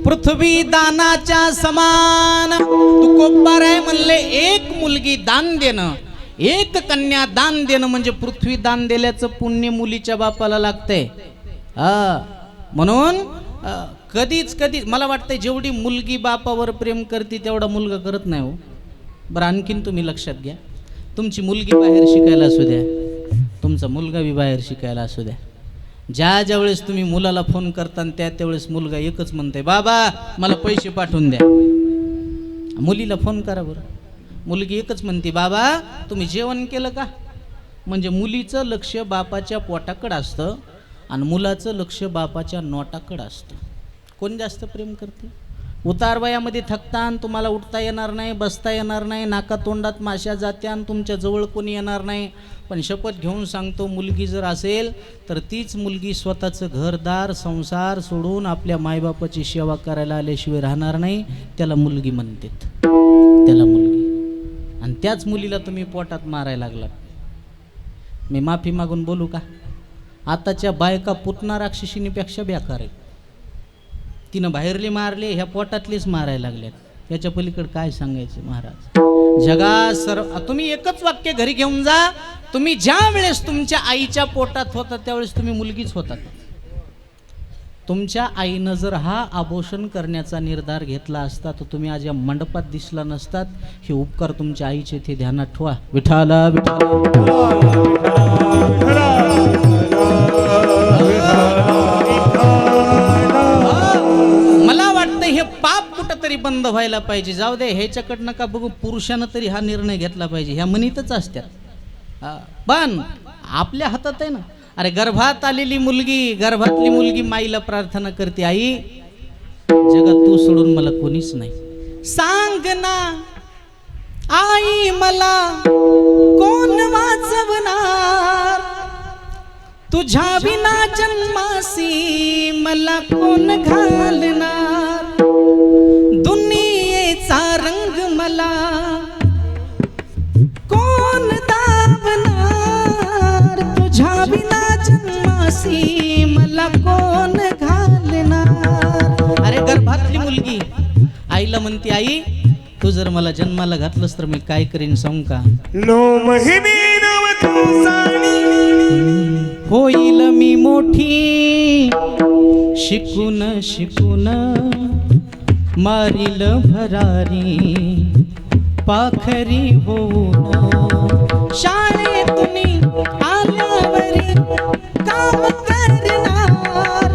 पृथ्वी दानाच्या समान. तुकोबार आहे म्हणले, एक मुलगी दान देणं, एक कन्या दान देणं म्हणजे पृथ्वी दान दिल्याचं पुण्य मुलीच्या बापाला लागतंय. म्हणून कधीच मला वाटतंय जेवढी मुलगी बापावर प्रेम करते तेवढा मुलगा करत नाही हो. बरं आणखीन तुम्ही लक्षात घ्या, तुमची मुलगी बाहेर शिकायला असू द्या, तुमचा मुलगा बी बाहेर शिकायला असू द्या, ज्या वेळेस तुम्ही मुलाला फोन करता त्यावेळेस मुलगा एकच म्हणते, बाबा मला पैसे पाठवून द्या. मुलीला फोन करा बरं, मुलगी एकच म्हणते, बाबा तुम्ही जेवण केलं का? म्हणजे मुलीचं लक्ष बापाच्या पोटाकडं असतं आणि मुलाचं लक्ष बापाच्या नोटाकडं असतं. कोण जास्त प्रेम करते? उतारवयामध्ये थकतान, तुम्हाला उठता येणार नाही, बसता येणार नाही, नाका तोंडात माश्या जात्यान, तुमच्या जवळ कोणी येणार नाही. पण शपथ घेऊन सांगतो, मुलगी जर असेल तर तीच मुलगी स्वतःचं घरदार संसार सोडून आपल्या मायबापाची सेवा करायला आल्याशिवाय राहणार नाही. त्याला मुलगी म्हणतात, त्याला मुलगी. आणि त्याच मुलीला तुम्ही पोटात मारायला लागलात. मी माफी मागून बोलू का? आताच्या बायका पुतना राक्षसिनीपेक्षा बेकार आहेत. तिनं बाहेरले मारले, ह्या पोटातलेच मारायला लागल्यात. याच्या पलीकडे काय सांगायचं महाराज? जगा सर्व तुम्ही एकच वाक्य घरी घेऊन जा. तुम्ही ज्या वेळेस तुमच्या आईच्या पोटात होता त्यावेळेस तुम्ही मुलगीच होतात. तुमच्या आईनं जर हा आभूषण करण्याचा निर्धार घेतला असता तर तुम्ही आज या मंडपात दिसला नसतात. हे उपकार तुमच्या आईचे ते ध्यानात ठेवा. विठाला मला वाटतं हे पाप कुठंतरी बंद व्हायला पाहिजे. जाऊ दे, ह्याच्याकडनं का बघू, पुरुषानं तरी हा निर्णय घेतला पाहिजे. ह्या मनीतच असत्यात, पण आपल्या हातात आहे ना. अरे गर्भात आलेली मुलगी, गर्भातली मुलगी माईला प्रार्थना करते, आई जगात तू सोडून मला कोणीच नाही. सांग ना आई मला कोण वाचवणार, तुझ्या विना जन्मासी मला कोण घालणार, दुनियेचा रंग मला कोण दाबणार, तुझ्या विना जन्मासी मला कोण घालणार. अरे गर्भातली मुलगी आईला म्हणते, आई तू जर मला जन्माला घातलंस तर मी काय करीन सांगू का? 9 महिने नव दिवसांनी होईल मी मोठी, शिकून शिकून मारील भरारी, पाखरी होऊन शाळेतून आल्यावरी काम करणार,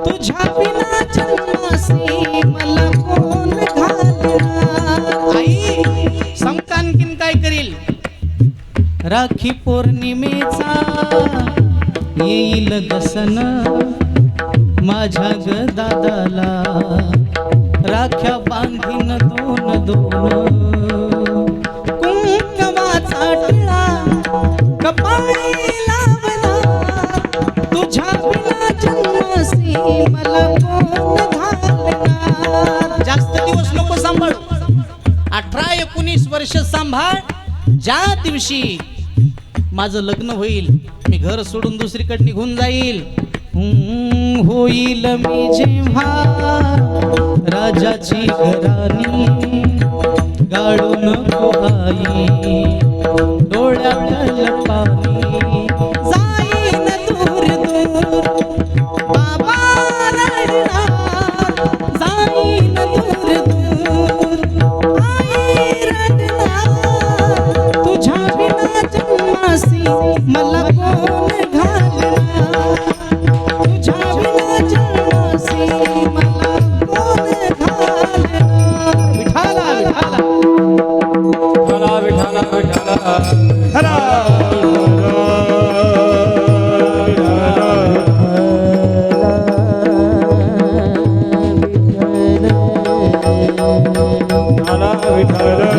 तुझ्या विना जन्मासी मला कोण घालणार. आई सांगता आणखीन काय करील? राखी पौर्णिमेचा येईल दसन माझ्या ग दादाला, राख्या बांधीन दोन दोन, कुंकवाचा टिळा कपाळी लावला, तुझ्या विना जन्मासी मला कोण घालणार. जास्त दिवस नको सांभाळू, 18-19 वर्ष सांभाळ. ज्या दिवशी माझं लग्न होईल मी घर सोडून दुसरीकडे निघून जाईल. होईल मी जेव्हा राजाची घराणी, गाडू नको आई डोळ्यातलं पाणी, जाईन दूर दूर बाबा रडणार, जाईन दूर दूर आई रडणार, तुझ्या विना जन्मासी मला कोण घालणार, तुझ्या विना जन्मासी मला कोण घालणार. विठाला विठाला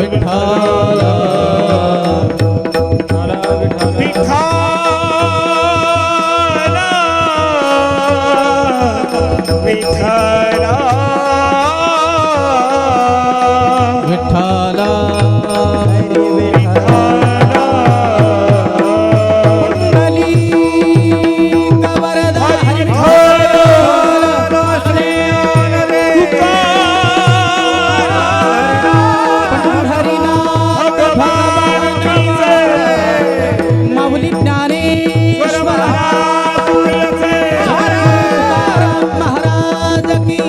विठाला विठाला विठाला महाराज की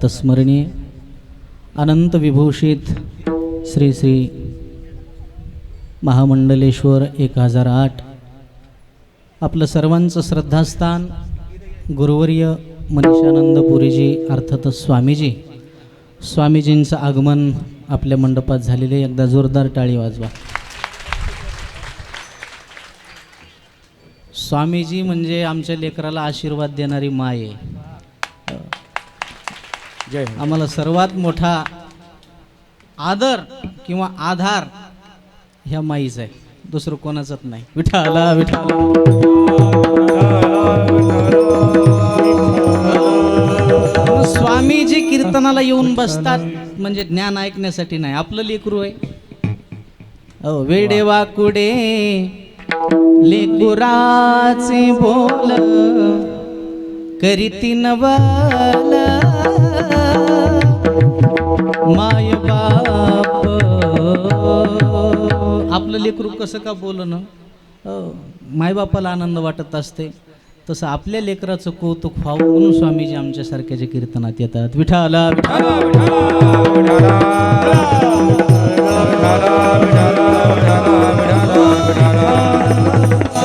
प्रातस्मरणीय अनंत विभूषित श्री श्री महामंडलेश्वर 1008 आपलं सर्वांचं श्रद्धास्थान गुरुवर्य मनीषानंद पुरीजी अर्थातच स्वामीजींचं आगमन आपल्या मंडपात झालेले. एकदा जोरदार टाळी वाजवा. स्वामीजी म्हणजे आमच्या लेकराला आशीर्वाद देणारी माय आहे. जय आम्हाला सर्वात मोठा आदर किंवा आधार ह्या माईचा आहे, दुसरं कोणाचंच नाही. विठाला विठाला. स्वामीजी कीर्तनाला येऊन बसतात म्हणजे ज्ञान ऐकण्यासाठी नाही, आपलं लेकरू आहे. वेडे वाकुडे लेकुराचे बोल करीती नवल माय बाप. आपलं लेकरू कसं का बोलणं, मायबापाला आनंद वाटत असते, तसं आपल्या लेकराचं कौतुक व्हावं म्हणून स्वामीजी आमच्यासारख्याच्या कीर्तनात येतात. विठाला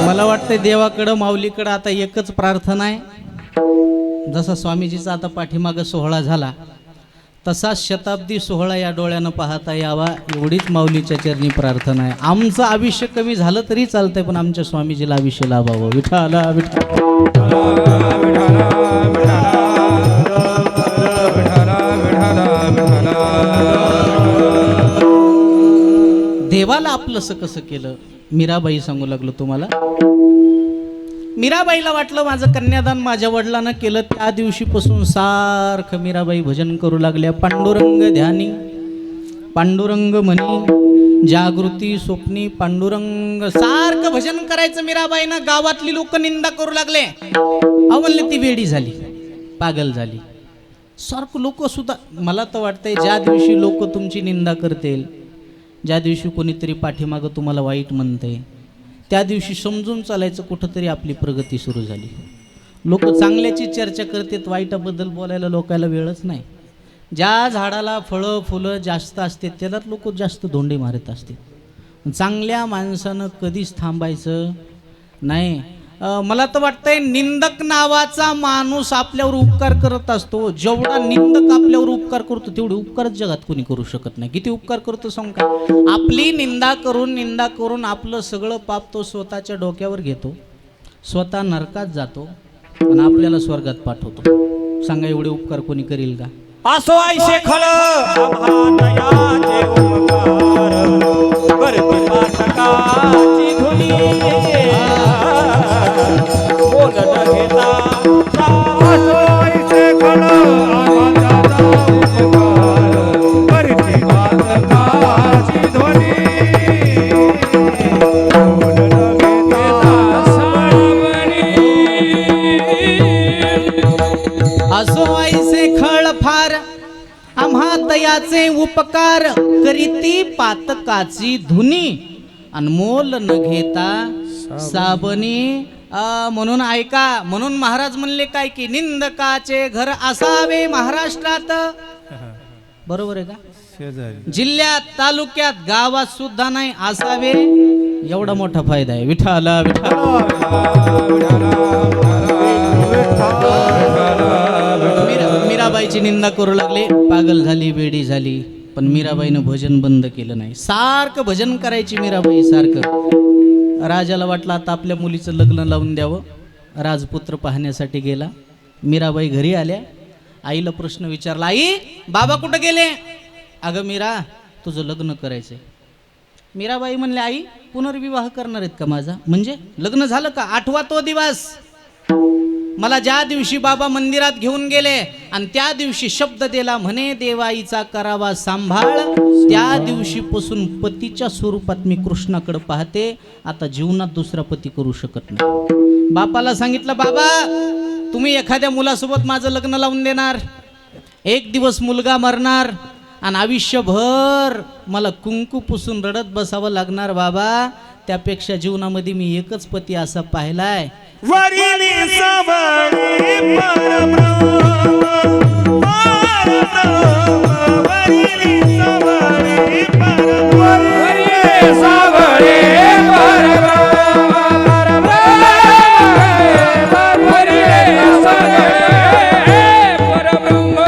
मला वाटतं देवाकडं माऊलीकडं आता एकच प्रार्थना आहे. जसा स्वामीजीचा आता पाठीमागं सोहळा झाला तसा शताब्दी सोहळा या डोळ्यानं पाहता यावा एवढीच माऊलीच्या चरणी प्रार्थना आहे. आमचं आयुष्य कमी झालं तरी चालतंय पण आमच्या स्वामीजीला आयुष्य लाभावं. विठाला विठा. देवाला आपलंसं कसं केलं मीराबाई सांगू लागलो तुम्हाला. मीराबाईला वाटलं माझं कन्यादान माझ्या वडिलांना केलं. त्या दिवशीपासून सारखं मीराबाई भजन करू लागल्या. पांडुरंग ध्यानी पांडुरंग म्हणी जागृती स्वप्नी पांडुरंग सारखं भजन करायचं मीराबाईनं. गावातली लोक निंदा करू लागले. म्हणले ती वेडी झाली, पागल झाली. सारखं लोक सुद्धा मला तर वाटतंय ज्या दिवशी लोक तुमची निंदा करतील, ज्या दिवशी कोणीतरी पाठीमागं तुम्हाला वाईट म्हणते, त्या दिवशी समजून चालायचं कुठंतरी आपली प्रगती सुरू झाली. लोक चांगल्याची चर्चा करतात, वाईटाबद्दल बोलायला लोकांना वेळच नाही. ज्या झाडाला फळं फुलं जास्त असते त्यालाच लोक जास्त धोंडे मारत असतात. चांगल्या माणसानं कधीच थांबायचं नाही. मला तर वाटतंय निंदक नावाचा माणूस आपल्यावर उपकार करत असतो. जेवढा निंदक आपल्यावर उपकार करतो तेवढे उपकार जगात कोणी करू शकत नाही. किती उपकार करतो सांग का. आपली निंदा करून आपलं सगळं पाप तो स्वतःच्या डोक्यावर घेतो, स्वतः नरकात जातो आणि आपल्याला स्वर्गात पाठवतो. सांगा एवढे उपकार कोणी करील का. असो ऐशे खळ दयाचे ओंकार करते पातकाची धुनी बोल न घेता. असो ऐशे खळ दयाचा ओंकार करते पातकाची धुनी बोल न घेता सावणी. असो ऐसे खळ फार आम्हा दयाचे उपकार करीती पातकाची धुनी अनमोल न घेता साबणी. म्हणून ऐका, म्हणून महाराज म्हणले काय की निंदकाचे घर असावे महाराष्ट्रात. बरोबर आहे का. जिल्ह्यात तालुक्यात गावात सुद्धा नाही असावे, एवढा मोठा फायदा आहे. विठाला मीराबाईची निंदा करू लागले, पागल झाली, वेडी झाली. पण मीराबाईनं भजन बंद केलं नाही. सारखं भजन करायची मीराबाई सारखं. राजाला वाटलं आता आपल्या मुलीचं लग्न लावून द्यावं. राजपुत्र पाहण्यासाठी गेला. मीराबाई घरी आल्या. आईला प्रश्न विचारला, आई बाबा कुठं गेले. अगं मीरा तुझं लग्न करायचंय. मीराबाई म्हणले, आई पुनर्विवाह करणार आहेत का माझा. म्हणजे लग्न झालं का. 8वा तो दिवस. मला ज्या दिवशी बाबा मंदिरात घेऊन गेले आणि त्या दिवशी शब्द दिला म्हणे देवाईचा करावा सांभाळ, त्या दिवशीपासून पतीच्या स्वरूपात मी कृष्णाकडे पाहते. आता जीवनात दुसरा पती करू शकत नाही. बापाला सांगितलं, बाबा तुम्ही एखाद्या मुलासोबत माझं लग्न लावून देणार, एक दिवस मुलगा मरणार आणि आयुष्यभर मला कुंकू पुसून रडत बसावं लागणार बाबा. त्यापेक्षा जीवनामध्ये मी एकच पती असा पाहिलाय. वरिली सावळी परब्रह्म सावळे परब्रह्म वरिले सावळे परब्रह्म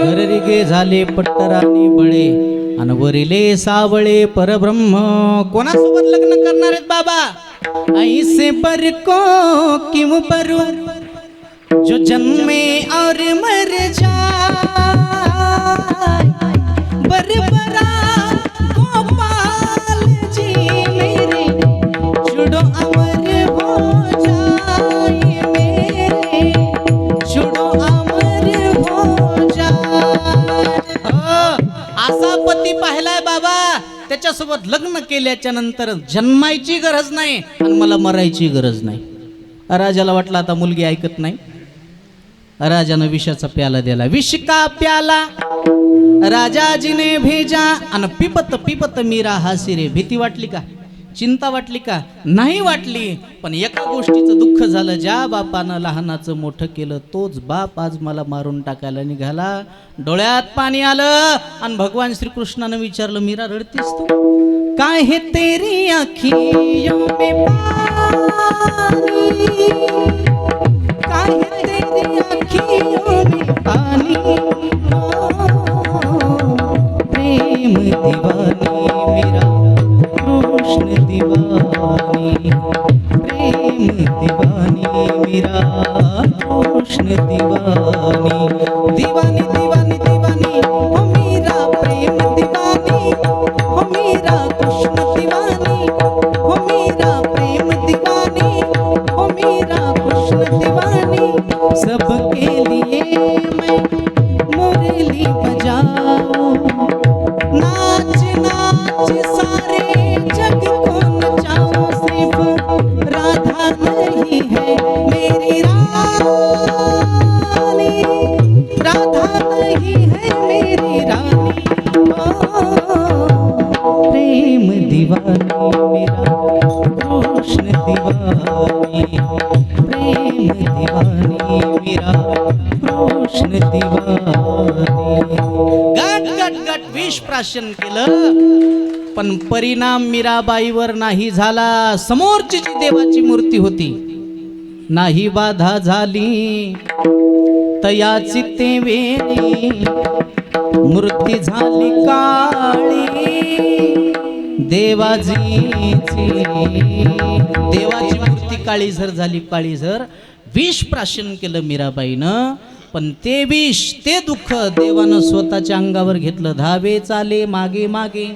घररिगे झाले पट्टराने बळे आणि वरिले सावळे परब्रह्म. कोणासोबत लग्न करणार आहेत बाबा? ऐसे पर को क्यों परू जो जन्मे और मर जाए, बरबरा गोपाल जी मेरे जुड़ो अमर हो जाए, मेरे जुड़ो अमर हो जाए. असा पती पाहिलाय बाबा, त्याच्यासोबत लग्न केल्याच्या नंतर जन्मायची गरज नाही आणि मला मरायची गरज नाही. राजाला वाटलं आता मुलगी ऐकत नाही. राजानं विषाचा प्याला दिला. विष का प्याला राजाजीने भेजा आणि पिपत पिपत मीरा हासी रे. भीती वाटली का? चिंता वाटली का? नाही वाटली. पण एका गोष्टीचं दुःख झालं, ज्या बापानं लहानाचं मोठं केलं तोच बाप आज मला मारून टाकायला निघाला. डोळ्यात पाणी आलं आणि भगवान श्रीकृष्णानं विचारलं, मीरा रडतीस तू? काय हे तेरी आँखियों में पानी, काय है तेरी आँखियों में पानी, प्रेम दीवानी मेरा कृष्ण दीवानी, प्रेम दीवानी मेरा कृष्ण दीवानी, दीवानी दीवानी दीवानी हो मेरा प्रेम दीवानी, हो मेरा कृष्ण दीवानी, हो मेरा प्रेम दीवानी, हो मेरा कृष्ण दीवानी. सबके लिए मैं मुरली बजाऊं, नाच नाच सारे जग को नचाऊं. सिर्फ राधा नहीं है मेरी रानी, राधा नहीं है मेरी रानी. प्रेम दीवानी मेरा कृष्ण दीवानी, प्रेम दीवानी मेरा कृष्ण दीवानी. गट गट गट विष प्राशन केलं, पण परिणाम मीराबाईवर नाही झाला. समोरची जी देवाची मूर्ती होती नाही बाधा झाली. तयाची ते वेळी मूर्ती झाली काळी. देवाची मूर्ती काळीझर झाली, काळीझर. विष प्राशन केलं मीराबाईनं, पण ते विष, ते दुःख देवानं स्वतःच्या अंगावर घेतलं. धावे चाले मागे मागे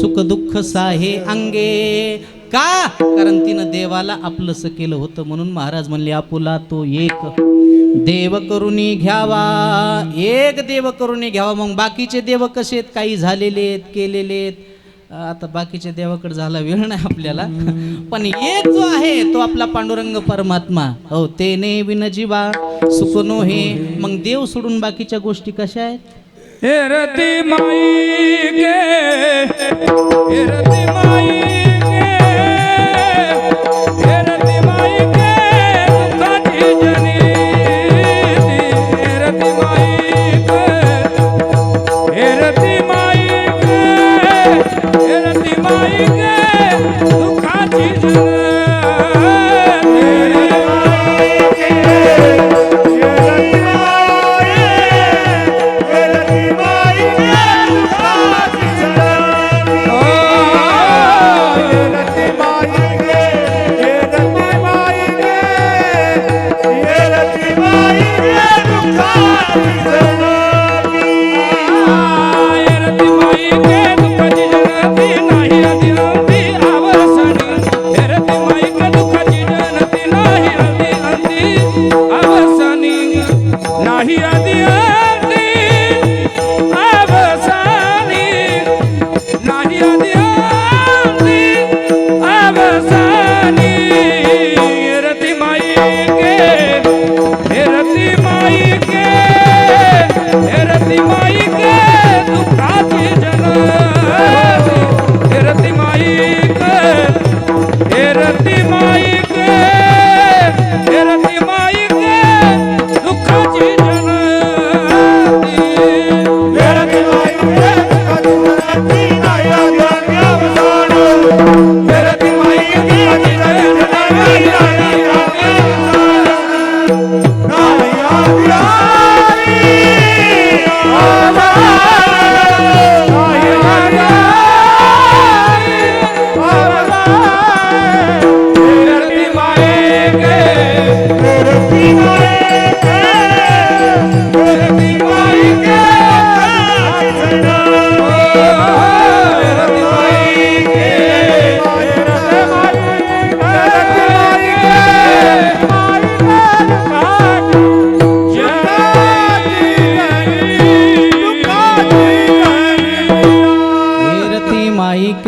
सुख दुःख साहे अंगे. का? कारण तिनं देवाला आपलंसं केलं होतं. म्हणून महाराज म्हणले, आपुला तो एक देव करुणी घ्यावा, एक देव करुणी घ्यावा. मग बाकीचे देव कसे आहेत? काही झालेले आहेत, केलेले आहेत. आता बाकीच्या देवाकडे झाला वेळ नाही आपल्याला, पण एक जो आहे तो आपला पांडुरंग परमात्मा. हो, तेने विन जीवा सुख नो हे. मग देव सोडून बाकीच्या गोष्टी कशा आहेत? हे रती माई गे, हे रती माई गे, हे रती माई गे, दुःखाची जनिती. हे रती माई गे, हे रती माई गे, हे रती माई गे, दुःखाची जनिती.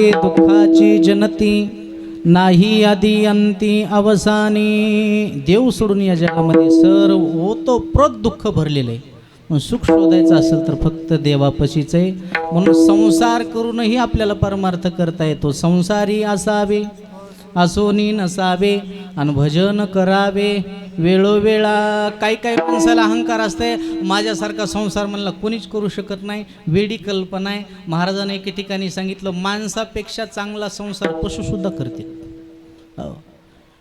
मायके दुःखाची जनती नाही आदी अंती अवसानी. देव सोडून या जगामध्ये सर्व ओतप्रोत दुःख भरलेलं आहे. मग सुख शोधायचं असेल तर फक्त देवापाशीच आहे. म्हणून संसार करूनही आपल्याला परमार्थ करता येतो. संसारी असावे असोनी नसावे आणि भजन करावे वेळोवेळा. काही काही माणसाला अहंकार असते, माझ्यासारखा संसार म्हणला कोणीच करू शकत नाही, वेडी कल्पना आहे. महाराजांनी एके ठिकाणी सांगितलं, माणसापेक्षा चांगला संसार पशुसुद्धा करते.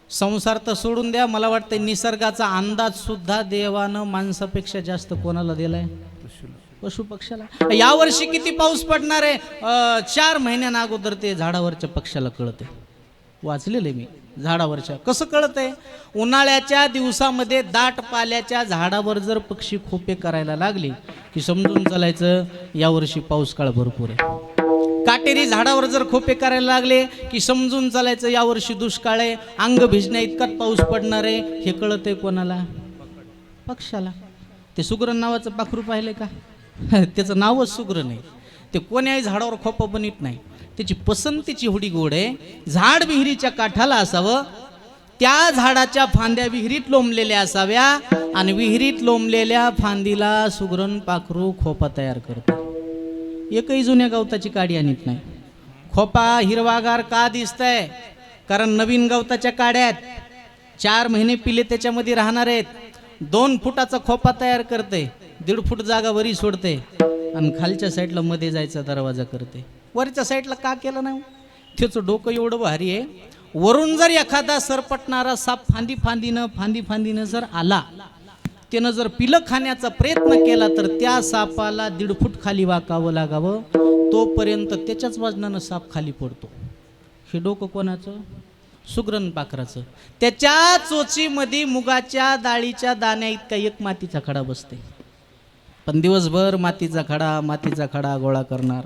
संसार तर सोडून द्या, मला वाटतं निसर्गाचा अंदाज सुद्धा देवानं माणसापेक्षा जास्त कोणाला दिलाय? पशु पक्षाला. यावर्षी किती पाऊस पडणार आहे 4 महिन्यां अगोदर ते झाडावरच्या पक्षाला कळते. वाचलेलं आहे मी. झाडावरच्या कसं कळत आहे? उन्हाळ्याच्या दिवसामध्ये दाट पाल्याच्या झाडावर जर पक्षी खोपे करायला लागले की समजून चालायचं यावर्षी पाऊस काळ भरपूर आहे. काटेरी झाडावर जर खोपे करायला लागले की समजून चालायचं यावर्षी दुष्काळ आहे, अंग भिजण्या इतकाच पाऊस पडणार आहे. हे कळत आहे कोणाला? पक्षाला. ते सुगरण नावाचं पाखरू पाहिले का? त्याचं नावच सुगरण आहे. ते कोण्याही झाडावर खोपं बनत नाही. त्याची पसंतीची हुडी गोड आहे. झाड विहिरीच्या काठाला असावं, त्या झाडाच्या फांद्या विहिरीत लोंबलेल्या असाव्या आणि विहिरीत लोंबलेल्या फांदीला सुगरण पाखरू खोपा तयार करतो. एकही जुन्या गवताची काडी आणत नाही. खोपा हिरवागार का दिसतंय? कारण नवीन गवताच्या काड्यात 4 महिने पिले त्याच्यामध्ये राहणार आहेत. 2 फुटाचा खोपा तयार करते, 1.5 फूट जागा वरी सोडते आणि खालच्या साईडला मध्ये जायचा दरवाजा करते. वरच्या साईडला का केलं नाही? त्याचं डोकं एवढं भारी आहे. वरून जर एखादा सरपटणारा साप फांदीनं जर आला, त्यानं जर पिलं खाण्याचा प्रयत्न केला तर त्या सापाला 1.5 फूट खाली वाकावं लागावं, तोपर्यंत त्याच्याच वजनानं साप खाली पडतो. हे डोकं कोणाचं? सुगरण पाखराचं. त्याच्या चोचीमध्ये मुगाच्या डाळीच्या दाण्या इतका एक मातीचा खडा बसते. पण दिवसभर मातीचा खडा गोळा करणार,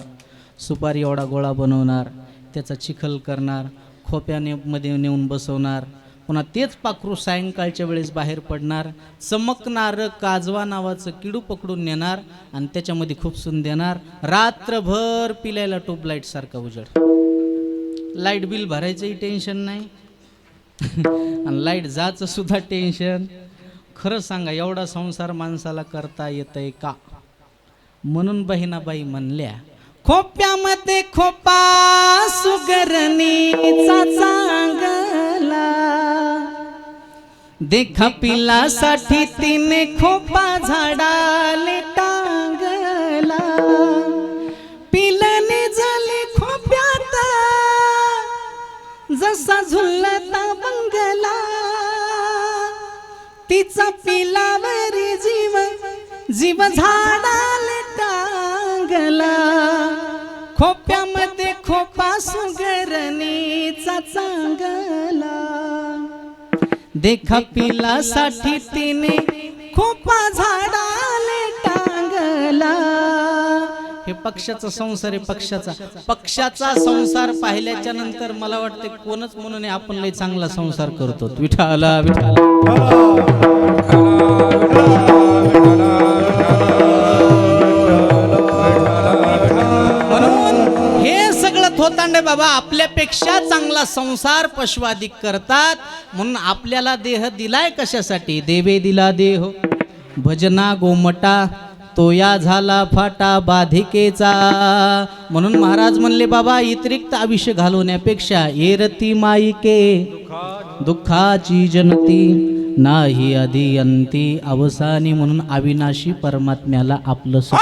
सुपारी एवढा गोळा बनवणार, त्याचा चिखल करणार, खोप्याने मध्ये नेऊन बसवणार. पुन्हा तेच पाखरू सायंकाळच्या वेळेस बाहेर पडणार, चमकणारं काजवा नावाचं किडू पकडून नेणार आणि त्याच्यामध्ये खुपसून देणार. रात्रभर पिल्याला ट्यूबलाईट सारखा उजेड. लाईट बिल भरायचंही टेन्शन नाही आणि लाईट जायचं सुद्धा टेन्शन. खरं सांगा, एवढा संसार माणसाला करता येतंय का? म्हणून बहिणाबाई म्हणल्या, खोप्यामध्ये खोपा सुगरणीचा चांगला, देखा पिलासाठी तिने खोपा झाडाले टांगला. पिलने झाले खोप्यात जसा झुलता बंगला, तिचा पिलावरी जीव झाडाले टांगला. खोप्यामध्ये खोपा सुगरणीचा चांगला, देखा पिलासाठी तिने खोपा झाडाले टांगला. हे पक्षाचा संसार आहे. पक्षाचा संसार पाहिल्याच्या नंतर मला वाटते कोणच म्हणून आपण लय चांगला संसार करतो. विठाला विठाला. म्हणून हे सगळं थोतांडे बाबा आपल्यापेक्षा चांगला संसार पशुआदिक करतात. म्हणून आपल्याला देह दिलाय कशासाठी? देवे दिला देह भजना गोमटा, तो या झाला फाटा बाधिकेचा. म्हणून महाराज म्हणले, बाबा अतिरिक्त आयुष्य घालवण्यापेक्षा एरती माईके दुःखाची जनती नाही आदी अंती अवसानी. म्हणून अविनाशी परमात्म्याला आपलं सुख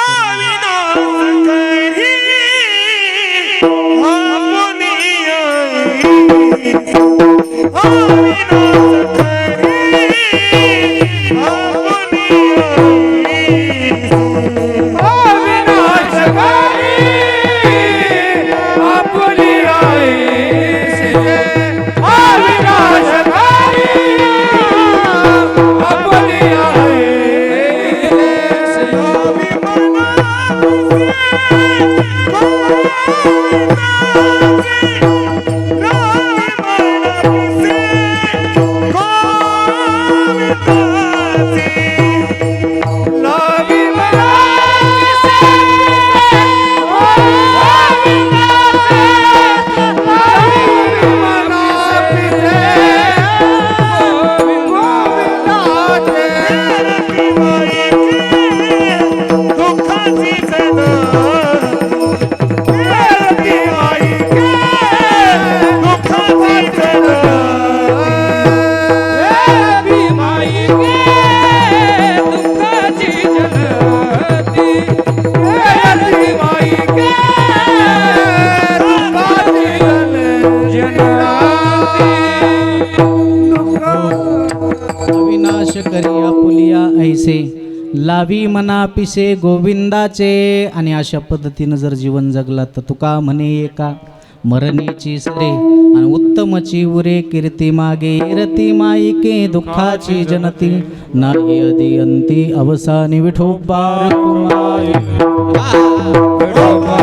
लावी मना पिसे गोविंदाचे. आणि अशा पद्धतीनं जर जीवन जगला तर तुका म्हणे एका मरणेची सरे आणि उत्तमची उरे कीर्ती मागे रती माईके दुःखाची जनती नाही अदियंती अवसानी विठोबार कुमारी. विठोबा